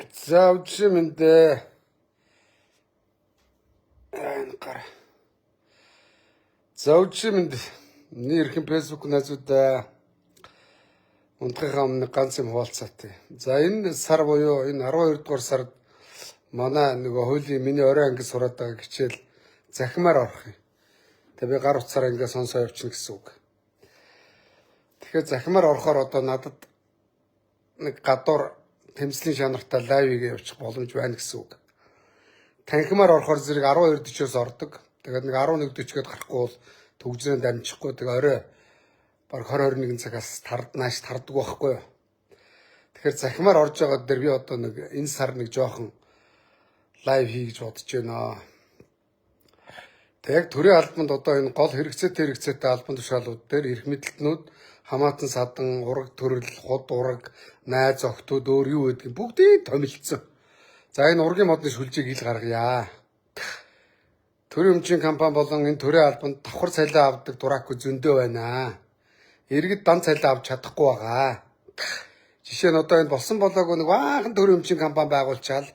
За үчимэндээ гар. За үчимэнд нэрхэн Facebook найзуудаа унтахын өмнө ганц юм хуваалцаатай. За энэ сар буюу энэ 12 дугаар сард манай нөгөө хуулийн миний орой анги сураад байгаа хичээл захимаар орох юм. Тэгээ би гар утсаараа ингээ сонсоо явчихна гэсэн үг. Тэгэхээр захимаар орохоор одоо надад нэг гадуур тэмцлийн шанартаа лайвыг явуучих боломж байна гэсэн үг. Танхимаар орохоор зэрэг 12:40-оос ордог. Тэгээд нэг 11:40-гээд гарахгүй бол төгжрэн дамжихгүй. Тэгээ орой баг 20-21 цагаас нааш тардаг байхгүй юу. Тэгэхээр захимаар орж байгаа дээр би одоо нэг энэ сар нэг жоохон лайв хий гэж бодож байна. Тэг яг төрийн албанд одоо энэ гол хэрэгцээтэй албан тушаалууд дээр эрх мэдэлтнүүд хамаатан садан, ураг төрөл, хот ураг, найз охтууд өөр юу гэдгийг бүгдийг томилцсон. За энэ ургийн модны шүлжийг ил гаргая. Төрийн өмчийн компани болон энэ төрийн албанд давхар цалин авдаг дураагүй зөндөө байна. Иргэд дан цалин авч чадахгүй байгаа. Жишээ нь одоо энэ болсон болоогүй нэг баахан төрийн өмчийн компани байгуулчаал.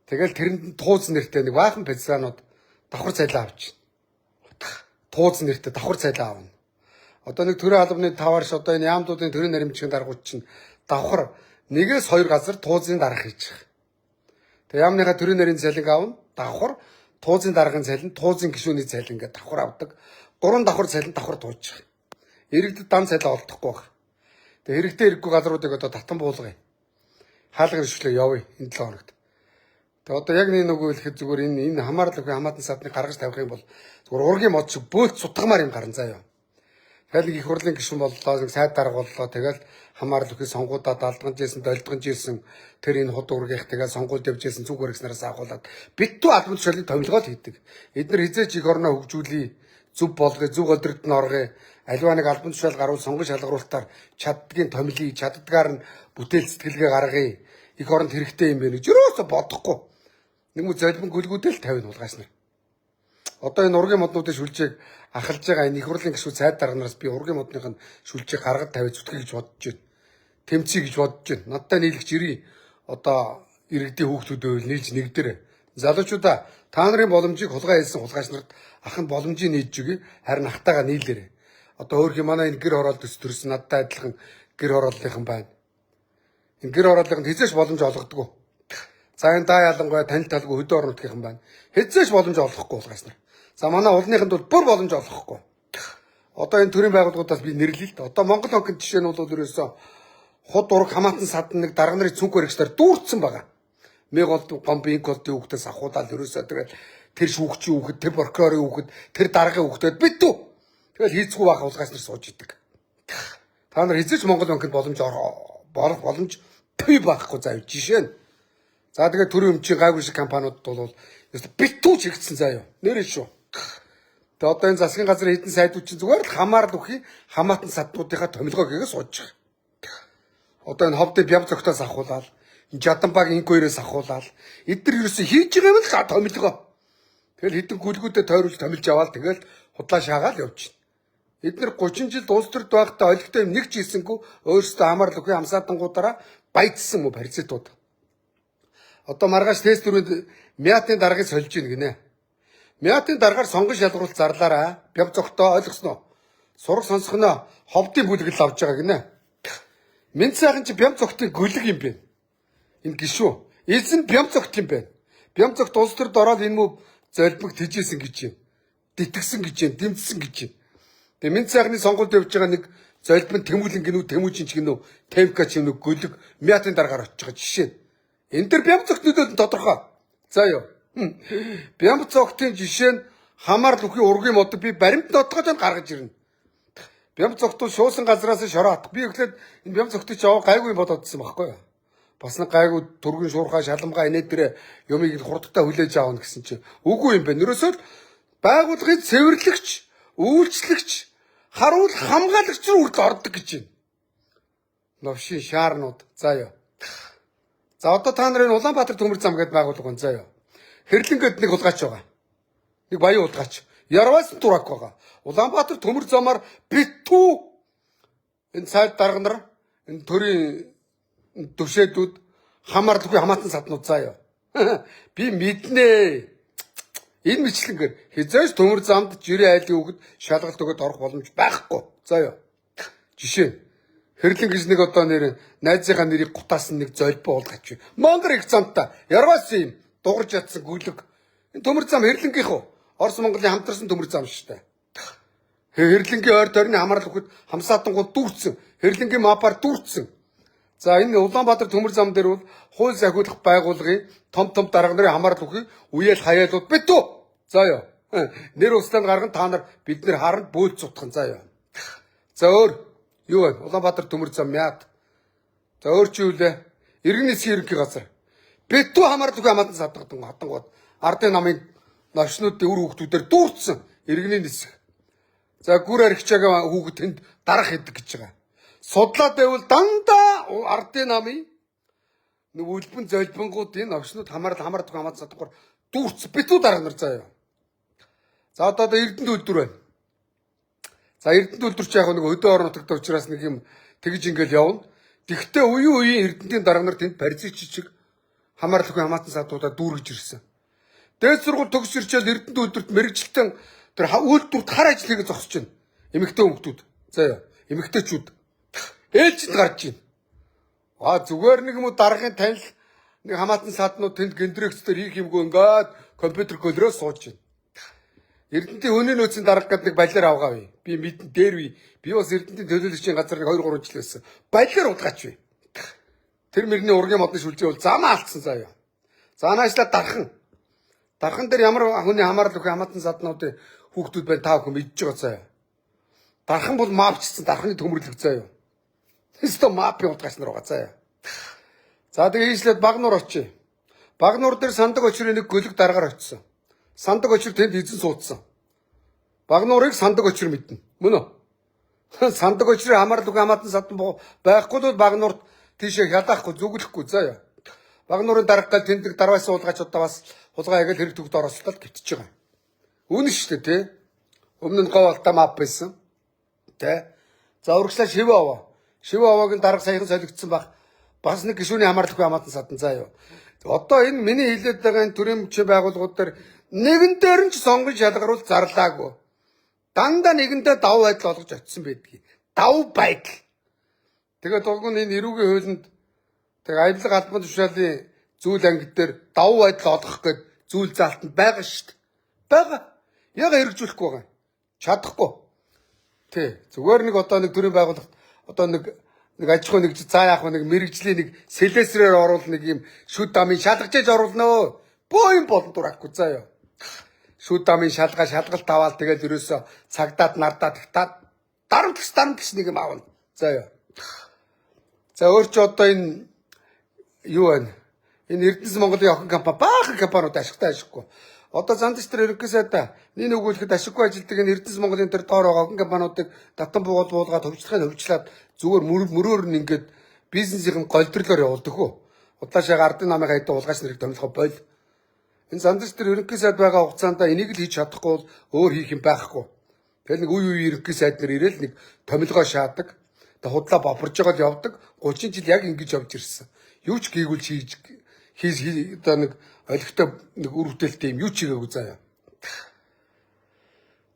Тэгэл тэрэнд тууз нэртэй нэг баахан пиццанууд давхар цалин авч. Тууз нэртэй давхар цалин авна. Одоо нэг төрийн албаны таваарш одоо энэ яамдуудын төрийн наримчгийн даргууд чинь давхар 1-2 газар туузын дарга хийж байгаа. Тэгээ яамныхаа төрийн нарийн цалин авна, давхар туузын даргын цалин, туузын гишүүний цалин гэдэг давхар авдаг. 3 давхар цалин давхар тууж байгаа. Иргэдэд дан цалин олдохгүй байна. Тэгээ хэрэгтэй хэрэггүй газруудыг одоо татан буулгая. Хаалгын шүлээ явъя энэ 7 хоногт. Тэгээ одоо яг нэг үгүй хэлэхэд зүгээр энэ хамаарал өхөө хамаатан садныг гаргаж тавих юм бол зүгээр ургийн мод шиг бөөт сутгамаар юм гарна заяа. Тэгэл их хурлын гишүүн боллоо, нэг сайд дарга боллоо. Тэгэл хамаарал өхөө сонгуудаа далдган жисэн, долдгон жисэн тэр энэ хот ургийнх тэгэл сонгуульд явж жисэн зүг баригчнараас авахуулаад битүү албан тушаалын томилгоо л хийдэг. Эдгээр хизээч их орноо хөгжүүлээ, зүв болгоё, зүг өдрөд нь оргоё. Аливаа нэг албан тушаал гаруул сонгон шалгаруулалтаар чаддгийн томилъя, чаддгаар нь бүтээл сэтгэлгээ гаргая. Их оронд хэрэгтэй юм байна гэж юусоо бодохгүй. Нэг мө золбон гүлгүүдэл тавина булгаас нар. Одоо энэ ургийн моднуудын шүлжээг ахалж байгаа энэ их хурлын гишүүд сайд дарганараас би ургийн модных нь шүлжээг гаргаж тавиад зүтгэе гэж бодож байна. Тэмцэе гэж бодож байна. Надтай нийлэгч ирээ. Одоо иргэдийн хүүхдүүд нийлж нэгдэрэ. Залуучуудаа та нарын боломжийг хулгай хэлсэн хулгайч нарт ахын боломжийг нээж өгье. Харин ахтайгаа нийлээрэ. Одоо өөр хэм манай энэ гэр хороолт төрсөн надтай адилхан гэр хорооллынхан байна. Энэ гэр хорооллынд хизээш боломж олгодог. За энэ даа ялангуяа танил талгүй хөдөө орнуудынхан байна. Хизээш боломж олгохгүй булгаас нар. За манай улныханд бол бүр боломж олгохгүй. Одоо энэ төрийн байгууллагуудаас би нэрлэе л да. Одоо Монгол банкын жишээ нь бол ерөөсөө хот ураг хамаатан садан нэг дарга нарын цүнх баригчдаар дүүрсэн байгаа. Меголд гомбын колтын хүүхдээс ахуулаад ерөөсөө тэгэл тэр шүүгчийн хүүхэд, тэр прокурорын хүүхэд, тэр даргын хүүхдэд битүү. Тэгэл хийцгүй байх улгаас нар сууж идэг. Та нар хизээч Монгол банкнд боломж болох боломж бий байхгүй заяа жишээ нь. За тэгээд төрийн өмчийн гайгүй шиг компаниудад бол битүү чигдсэн заяа. Нэрээ шүү. Тэгээд одоо энэ засгийн газрын хэдэн сайдууд чинь зүгээр л хамаарал үхий хамаатан саднуудынхаа томилгоо хийгээ сууж байгаа. Одоо энэ ховдын бяв зөгтөөс ахуулаад, энэ Жаданбаг инкоерээс ахуулаад, эдгээр юусэн хийж байгаа юм л томилгоо. Тэгэл хэдэн гүлгүүдэд тойруулж томилж аваад тэгэл худлаа шаагаал явчихна. Эдгээр 30 жил улс төрд байхдаа олигтой юм нэг ч хийсэнгүү өөрсдөө хамаарал үхий хамсаатангуудаараа баяжсан мө паразитууд. Одоо маргааш тест түрүүнд Мятын даргаыг сольж ийн гинэ. Мятын даргаар сонгон шалгаруулалт зарлаараа бяв зөгтөө ойлгосноо. Сураг сонсгоноо ховдын бүлгэл авч байгаа гинэ. Минь сайхан чи бяв зөгтийн гөлөг юм бэ. Энэ гişүү. Эзэн бяв зөгт юм байна. Бяв зөгт улс төрд ороод энэ мөв золбог тэжээсэн гэж юм. Дитгсэн гэж юм, дэмжсэн гэж юм. Тэгээ минь сайхны сонгуульд явж байгаа нэг золбон тэмүүлэн гинүү, тэмүүжин ч гинүү, темка ч гинүү гөлөг Мятын даргаар очиж байгаа жишээ. Энэ төр бяв зөгтнүүдэд нь тодорхой. За юу. Бяв зөгтийн жишээ нь хамаарал үхий ургийн мод би баримт нотгоод гаргаж ирнэ. Бяв зөгтөө шуусан газраас шороо атах. Би ихлээд энэ бяв зөгтөж аваа гайгүй бодоодсэн байхгүй юу? Бас нэг гайгүй түргэн шуурхай шаламгай инээ дээр юмыг хурдтай хүлээж аавна гэсэн чинь үгүй юм байна. Ерөөсөө байгууллагын цэвэрлэгч, үйлчлэгч, харуул хамгаалагч руу хүртэл ордог гэж байна. Новшин шаарнууд. За юу. За одоо та нарын Улаанбаатар төмөр зам гэдээ байгуулга байна заа юу. Хэрлэнгэд нэг хулгайч байгаа. Нэг баян хулгайч. Ярваас дурак байгаа. Улаанбаатар төмөр замаар битүү энэ сайд дарга нар энэ төрийн төвшөөдүүд хамаарлахгүй хамаатан саднууд заа юу. Би мэднэ. Энэ мэтлэнгээр хязгаарч төмөр замд жирийн айлын үгэд шалгалт өгöd орох боломж байхгүй. За юу. Жишээ нь Хэрлэн гэж нэг одоо нэр найзынхаа нэрийг гутаасан нэг золбоо уулгач. Монгол их замта яргаас юм дугарч ядсан гүлэг. Энэ төмөр зам Хэрлэнгийнх үү? Орос Монголын хамтарсан төмөр зам шүү дээ. Хэрлэнгийн ойр тойрны хамаарлах үгэд хамсаатангууд дүүрсэн. Хэрлэнгийн мапаар дүүрсэн. За энэ Улаанбаатар төмөр зам дээр бол хууль захиулах байгууллагын том дарга нарын хамаарлах үгийг үеэл хаяалууд битүү. За юу. Нэр усланд гарган та нар бид нэр харанд бөөлж сутган за юу. За өөр юу вэ? Улаанбаатар төмөр зам яад. За өөр чи юу лээ? Иргэн нисгийн ерөнхий газар. Битүү хамаарлах үгүй хамаатан садгатан хатангууд ардын намын навчнуудын үр хүүхдүүдээр дүүрсэн иргэний нисэх. За гүр архичаага хүүхэд тэнд дарах хийдэг гэж байгаа. Судлаад байвал дандаа ардын намын нэг үлбэн золбингууд энэ овшнууд хамаарлах хамаатан садгаар дүүрсэн битүү дарга нар заа юу. За одоо Эрдэнэт үйлдвэр байна. За Эрдэнэт үйлдвэр чи яг нэг өдөө орон нутагт учраас нэг юм тэгж ингээл явна. Тэгвэл үеийн Эрдэнэтийн дарга нар тэнд паризичиг хамаарлахгүй хамаатан садуудаа дүүргэж ирсэн. Дээд сургууль төгс ирчээл Эрдэнэт үйлдвэрт мэрэгчлэн тэр үйлдвэрт хар ажил хийгээ зогсож байна. Эмэгтэй хүмүүс. За яа, эмэгтэйчүүд ээлжинд гарч байна. Зүгээр нэг юм уу даргын танил нэг хамаатан саднууд тэнд гендрэгцээр хийх юмгүй ингээд компьютер гөлрөө сууж байна. Эрдэнэтийн өнөө нөөцийн дарга гэдэг нэг балиар авгаав. Би мэдэн дээр би бас Эрдэнэтийн төлөөлөгчийн газар нэг 2-3 жил байсан. Балиар удгаач вэ. Тэр мөрний ургийн модны шүлжээ бол замаа алдсан заа юу. За наашлаа дархан дээр ямар хүний хамаарал өгөх хамаатан саднуудын хүүхдүүд байна та бүхэн мэдж байгаа заа юу. Дархан бол мапчсан дарханы төмөрлөг заа юу. Тэстэ мапын удгаач нар байгаа заа юу. За тэгээ хийслээд Багнуур очие. Багнуур дээр сандаг очрын нэг гөлөг даргаар очсон. Сандаг очир тэнд эзэн суудсан. Багнуурыг сандаг очир мэднэ. Мөн үү? Сандаг очрын хамаарал үг хамаатан садан байхгүй бол Багнуурт тийшээ хялаахгүй зүглэхгүй заа яа. Багнуурын дарга гал тэндэг дарваас уулгаач одоо бас хулгай яг л хэрэг төгд оролцолтод гитэж байгаа. Үнэн шүү дээ тий. Өмнө нь говалтаа мап байсан. Тэ. За урагшлаа Шивэ аваагийн дарга саяхан солигдсон баг. Бас нэг гишүүний хамаарал үг хамаатан садан заа юу. Одоо энэ миний хэлээд байгаа энэ төрийн хүчин байгууллагууд дээр нэгэн дээр нь ч сонгож шалгаруул зарлаагүй. Дандаа нэгэндээ давуу байдал олгож очисон байдгийг. Давуу байдал. Тэгээд уг нь энэ эрүүгийн хуулинд тэг аялал албан тушаалын зүйл ангид дээр давуу байдал олгох гээд зүйл заалтанд байгаа шүү дээ. Бага. Яг хэрэгжүүлэхгүй байгаа. Чадахгүй. Тий. Зүгээр нэг одоо нэг төрийн байгууллагт одоо нэг аж ахуй нэг заа яах нэг мэрэгжлийн нэг сэлэсрээр оруул нэг юм шүд дамын шалгаж оруулнаа. Боо юм болон дурахгүй заа юу. Шүд дамын шалгалт аваад тэгэл ерөөсө цагдаад нардаад ихтаад дарамтлагч нэг юм аавна. За юу. За өөр чи одоо энэ юу байна? Энэ Эрдэнэс Монголын охин компани баахан компаниуд ашиггүй. Одоо зандч тэр ерөнхий сайдаа нэг өгүүлэхэд ашиггүй ажилтдаг энэ Эрдэнэс Монголын тэр доор байгаа охин компаниудыг татан буулгаад хөвчлөхөд зүгээр мөрөөр нь ингээд бизнесийн голдролоор явуулдаг хөө. Удаашаа ардын намын хайдаа уулгаач нарыг томилхоо бойл. Энэ зандч тэр ерөнхий сайд байгаа хугацаанд энийг л хийж чадахгүй бол өөр хийх юм байхгүй. Тэгэл нэг үе ерөнхий сайд нар ирээл нэг томилгоо шаадаг. Тэг худлаа боврж байгаа л явдаг. 30 жил яг ингэж явж ирсэн. Юу ч гээгүй хийж одоо нэг олигтой нэг үр бүтээлтэй юм юу ч хийгээгүй заяа.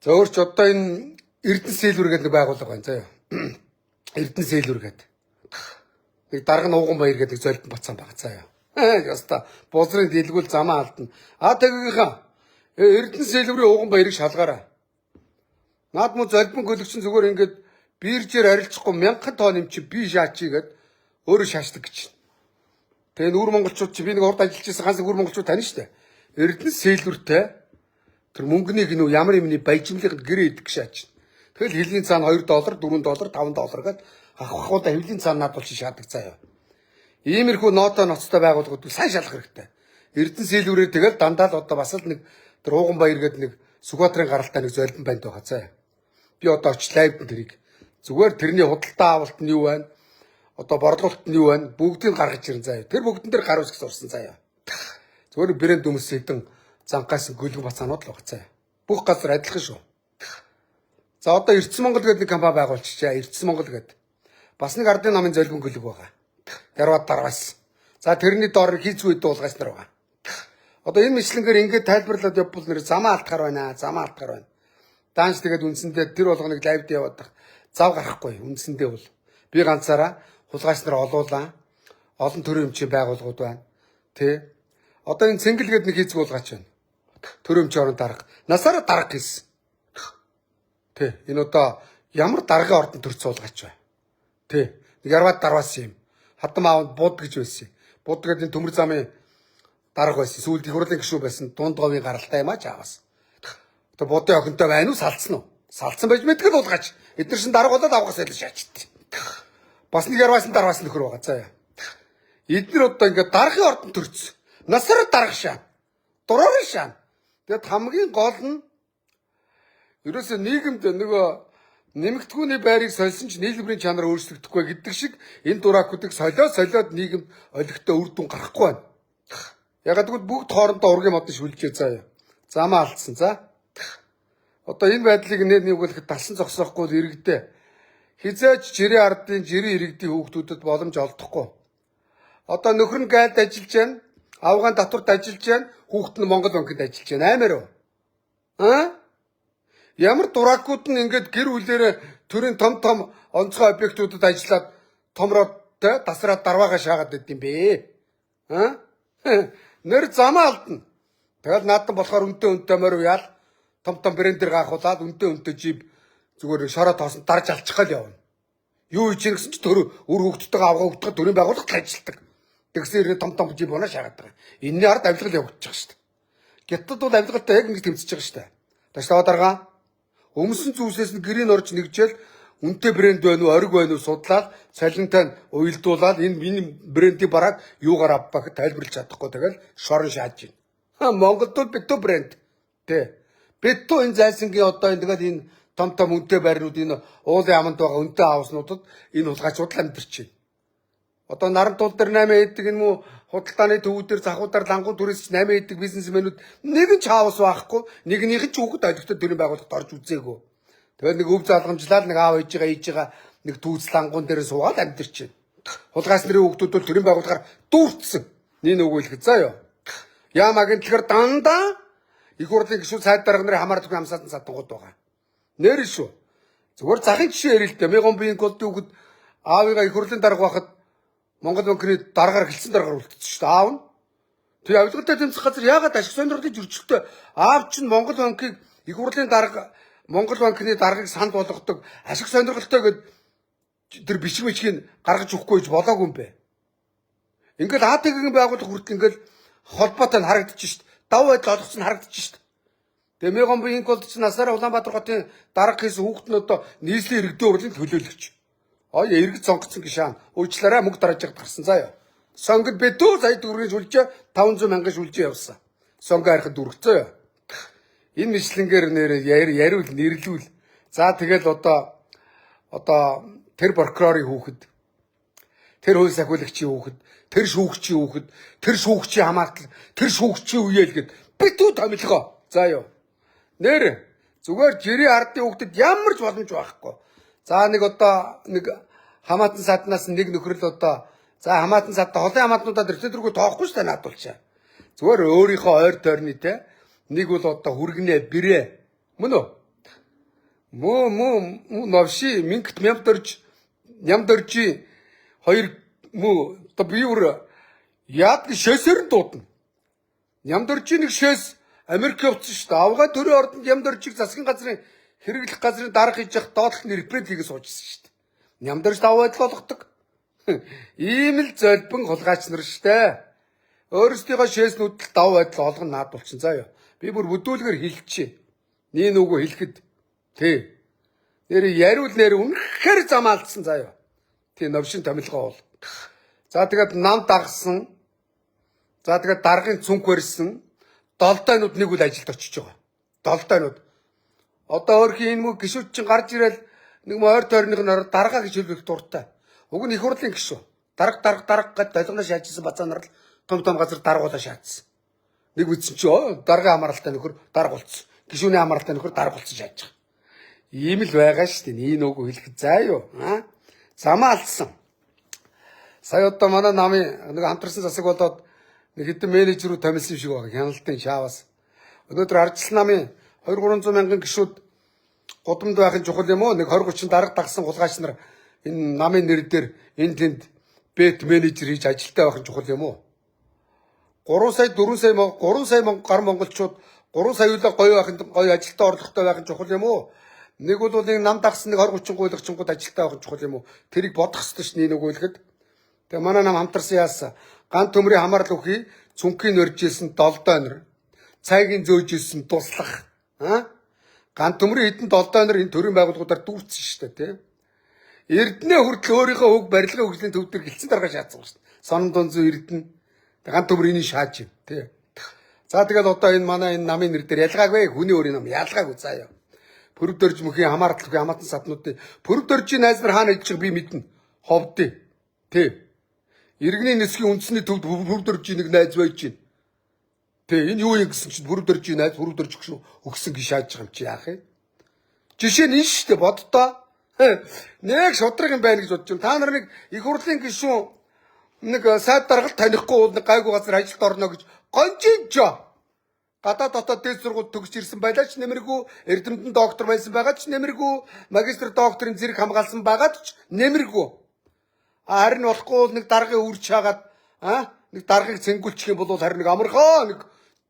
За өөрч одоо энэ Эрдэнэс сэлвэр гэдэг нэг байгууллага байна заяа. Эрдэнэс сэлвэр гэдэг. Нэг дарга нууган баяр гэдэг золбин бацаан байгаа заяа. Яста бозрын дэлгүүл замаа алдна. Тэгийнхаа Эрдэнэс сэлвэрийн ууган баярыг шалгаараа. Наад муу золбин гөлөгчин зүгээр ингээд биржээр арилжахгүй 1000 тонн юм чи би шаачий гэд өөрөө шаачдаг гэж. Тэгээ нүүр монголчууд чи би нэг урд ажиллаж байсан ганц нүүр монголчууд тань штэ. Эрдэнэс сэлвэртэй тэр мөнгөнийг нүү ямар юмны баяжмлыг гэрээ идэг шаач. Тэгэл хэвлийн цаана $2, $4, $5 гэд авахудаа хэвлийн цаана надад чи шаадаг заяа. Иймэрхүү ноото ноцтой байгууллагууд сайн шалах хэрэгтэй. Эрдэнэс сэлвэрээр тэгэл дандаа л одоо бас л нэг тэр ууган баяр гэдэг нэг Сүхбаатарын гаралтай нэг золбин банд байгаа заяа. Би одоо оч лайв тэрийг зүгээр тэрний худалдаа авалт нь юу байна? Одоо борлуулалт нь юу байна? Бүгдийг гаргаж ирэн заяа. Тэр бүгдэн дээр гар усгс урсан заяа. Зүгээр брэнд өмс хэдэн занхаас гөлгөн бацаанууд л байгаа заяа. Бүх газар адилхан шүү. За одоо Эрдэнэс Монгол гэдэг нэг компани байгуулчихжээ. Эрдэнэс Монгол гэдэг. Бас нэг ардын намын золбин гөлөг байгаа. Ярваад дараас. За тэрний доор хийцгүй дуулгаас нар байгаа. Одоо энэ мэтлэнгээр ингээд тайлбарлаад явбал нэр замаа алдахаар байна. Замаа алдахаар байна. Даанч тэгээд үндсэндээ тэр болгоныг лайвд яваад зав гарахгүй. Үндсэндээ бол би ганцаараа хулгайч нар олуулаа. Олон төрлийн өмчийн байгууллагууд байна. Тэ. Одоо энэ цэнгэлгээд нэг хийцгүй уулгаач байна. Төрөмч орон дарга. Насаараа дарга гэсэн. Тэ. Энэ одоо ямар даргын ордон төрц уулгаач бай. Тэ. Нэг ярваад дарваасан юм. Хадам аавд бууд гэж байсан. Бууд гэдэг энэ төмөр замын дарга байсан. Сүүлд их хурлын гишүүн байсан. Дунд говийн гаралтай юм аа чаавас. Одоо буудын охинтой байна уу? Салцсан уу? Салцсан байж мэдгэд уулгаач. Эдгээр шин дарга болоод авгаас л шаачт. Бас нэг ярваасан дарваасан нөхөр байгаа. За яа. Эдгээр одоо ингээд даргын ордон төрц. Насаараа дарга шаа. Дураар шаа. Тэгэд хамгийн гол нь ерөөсөө нийгэмд нөгөө нэмэгдэхүүний байрыг сольсон ч нийлбэрийн чанар өөрчлөгдөхгүй гэдэг шиг энэ дураакуудыг солиод нийгэмд олигтой үр дүн гарахгүй байна. Ягаад гэвэл бүгд хоорондоо ургийн модон шүлжээ заяа. Замаа алдсан за. Одоо энэ байдлыг нэгүүлэхэд талсан зогсоохгүй иргэдээ хизээч жирийн ардын жирийн иргэдийн хүүхдүүдэд боломж олдохгүй. Одоо нөхөр нь гайлд ажиллаж байна. Авгаан татварт ажиллаж байна. Хүүхэд нь Монгол банкнд ажиллаж байна. Аймаар уу? Ямар дураакууд нь ингээд гэр бүлээрээ төрийн том онцгой объектуудад ажиллаад томроод тасраад дарваагаа шаагаад байд юм бэ. Нэр замаа алдна. Тэгэл наадам болохоор үнтэй морь уяал том брэндээр гаахуулаад үнтэй жип зүгээр шороо тоосон дарж алчихгал явна. Юу хийж ирсэн ч төр үр хөвгттэйгээ авгаа хөвгтөд төрийн байгууллагад ажилладаг. Тэгсээр том жип унаа шаагаад байгаа. Энэний ард авилгал явагдаж байгаа шүү дээ. Гэтэл бол авилгалтай яг ингэж тэмцэж байгаа шүү дээ. Ташлаа дарга өмсөн зүйлсээс нь гэрийн орж нэгжэл үнэтэй брэнд байна уу, ориг байна уу судлаад цалинтай нь уялдуулаад энэ брендийг бараад юугаар авбах тайлбарлаж чадахгүй тэгэл шорон шааж байна. Монголд бол битүү брэнд. Тэ. Битүү энэ зайсангийн одоо тэгээд энэ том үнэтэй байрнууд энэ уулын аманд байгаа үнэтэй авснуудад энэ хулгайчуд л амьдарч байна. Одоо наран тул дээр 8 эдэг энэ муу худалдааны төвүүдээр захуудаар лангуу түрээсч 8 эдэг бизнесмэнүүд нэг нь чаавс байхгүй, нэгнийх нь ч хүүхэд олигтой төрийн байгууллагад орж үзээгүй. Тэгээд нэг өв залгамжлал нэг аав ээж байгаа нэг түүц лангуун дээр суугаад амьдэрч байна. Хулгайч нарын хүүхдүүд бол төрийн байгууллагаар дүүрцсэн. Нин өгөөлөх заа юу. Яам агентлахаар дандаа их хурлын гишүүн сайд дарга нарын хамаар төгөө амсаасан садангууд байгаа. Нэр шүү. Зүгээр захын жишээ ярил л дээ. Мегон биеийн голдын хүүхэд аавыгаа их хурлын дарга байхад Монгол банкны даргаар гэлцэн даргаар үлдсэн шүү дээ. Аав нь. Тэгээ авилгалтай тэмцэх газар яагаад ашиг сонирхлын зөрчилтэй аав чинь Монгол банкыг их хурлын дарга Монгол банкны даргыг санд болгодог ашиг сонирхолтой гэд тэр бичгийг гаргаж өгөхгүй гэж болоогүй юм бэ. Ингээл АТГ-ийн байгууллага хүртэл ингээл холбоотой харагдчих шүү дээ. Дав байдал олгоцсон харагдчих шүү дээ. Тэгээ Мегон биеийн голд чинь насаараа Улаанбаатар хотын дарга хийсэн хүүхэд нь одоо нийслэлийн иргэдийн урлагийн төлөөлөгч. Иргэд сонгоцсон гişаан. Уучлаарай мөнгө дарааж гарсан заа юу. Сонгод битүү сая төгрөгийн шүлжээ 500 мянган шүлжээ явсан. Сонгоо харихад дүргцөө юу. Энэ мэтлэнгээр яриул нэрлүүл. За тэгэл одоо тэр прокурорын хүүхэд, тэр хууль сахиулагчийн хүүхэд, тэр шүүгчийн хүүхэд, тэр шүүгчийн хамаатал, тэр шүүгчийн үеэл гэд битүү томилгоо. За юу. Нэр зүгээр жирийн ардын хүүхдэд ямар ч боломж байхгүй. За нэг хамаатан саднаас нэг нөхрөл одоо за хамаатан садтай холын хамаатнуудад эртдэргүй тоохгүй шүү дээ наадуулчаа. Зүгээр өөрийнхөө ойр тойрны те нэг бол одоо хүргэнэ бэрээ мөн үү? Муу новши мингт нямдоржи хоёр муу одоо би өөр яад шэсэр дуудана. Нямдоржи нэг шэс Америк явцсан шүү дээ. Авгаа төрийн ордонд нямдоржиг засгийн газрын хэрэглэх газрын дарга хийж явах доотлох нь референт хийгээ суужсэн шүү дээ. Нямдарч даваа байдал болгодог. Ийм л золбин хулгайч нар шүү дээ. Өөрсдийнхөө шээснүүд л даваа байдал олгоно наадуулчин заа юу. Би бүр бүдүүлгээр хэлчихье. Нин үгүй хэлэхэд тий. Нэр яриул нэр үнэхээр замаалдсан заа юу. Тий новшин томилгоо бол. За тэгээд нам дагсан. За тэгээд даргын цүнх барьсан. Долдойнууд нэг үл ажилд очиж байгаа. Долдойнууд. Одоо өөрхийн энэ мөн гişүүд чинь гарч ирэл нэг мойр тойрных нь дарга гэж хэлэх дуртай. Уг нь их хурлын гişүү. Дарга гэд долгоно шаажсан бацаанаар л том газар даргуулаа шаацсан. Нэг үтсэн чи дарга хамааралтай нөхөр дарга болцсон. Гişүүний хамааралтай нөхөр дарга болцсон шааж байгаа. Ийм л байгаа шүү дээ. Энэ үгүй хэлэх заа юу. Замаа алдсан. Сая одоо манай намын нэг хамтарсан засаг болоод нэг хэдэн менежер рүү томилсон шиг байгаа. Хяналтын шаавас. Өнөөдөр Ардчил намын 2-300 мянган гишүүд гудамд байхын чухал юм уу? Нэг 20-30 дарга дагсан гулгаач нар энэ намын нэр дээр энэ тэнд бет менежер хийж ажилтаа байхын чухал юм уу? 3 сая 4 сая 3 сая гар монголчууд 3 саяулаа гоё байхын гоё ажилтаа орлоготой байхын чухал юм уу? Нэг бол нэг нам дагсан нэг 20-30 гуйлагчингууд ажилтаа байхын чухал юм уу? Тэрийг бодох ёстой ш нь нэг үйлхэд. Тэгээ манай нам хамтарсан яасан. Ган төмрийн хамаарал өгье. Цүнхийн өржижсэн 7 донор. Цайгийн зөөжсэн туслах. Ган төмрийн хэдэн 7 донор энэ төрийн байгууллагуудаар дүүцсэн шүү дээ, тий. Эрдэнэ хүртэл өөрийнхөө хөг барилгын хөгжлийн төв дээр гэлцэн дарга шаацсан шүү дээ. Сонон донзоо Эрдэнэ. Ган төмрийн шааж юм, тий. За тэгэл одоо энэ манай энэ намын нэр дээр ялгаагүй хүний өөрийн нам ялгаагүй заяа. Пөрөвдөрж мөхийн хамаарал өгье хамаатан саднуудын пөрөвдөржийн найз нар хаана ижих би мэднэ. Ховдъ. Тий. Иргэний нисхийн үндэсний төвд бүрдөрж нэг найз байж байна. Тэ энэ юу юм гэсэн чинь бүрдөрж найз бүрдөрж өгсөн гэж шааж байгаа юм чи яах юм? Жишээ нь энэ шүү дээ боддоо. Нэг шудраг юм байна гэж бодож байна. Та нар нэг их хурлын гишүүн нэг сайд даргалт танихгүй нэг гайгүй газар ажилд орно гэж гонжинжоо. Гадаад дотоод дээд сургууль төгсч ирсэн байлаа ч нэмэргүй, Эрдэмтэн доктор байсан байгаа ч нэмэргүй, магистр докторын зэрэг хамгаалсан байгаа ч нэмэргүй. Харин болохгүй нэг даргыг үрж хагаад нэг даргыг цэнгүүлчих юм бол харин нэг амархаа нэг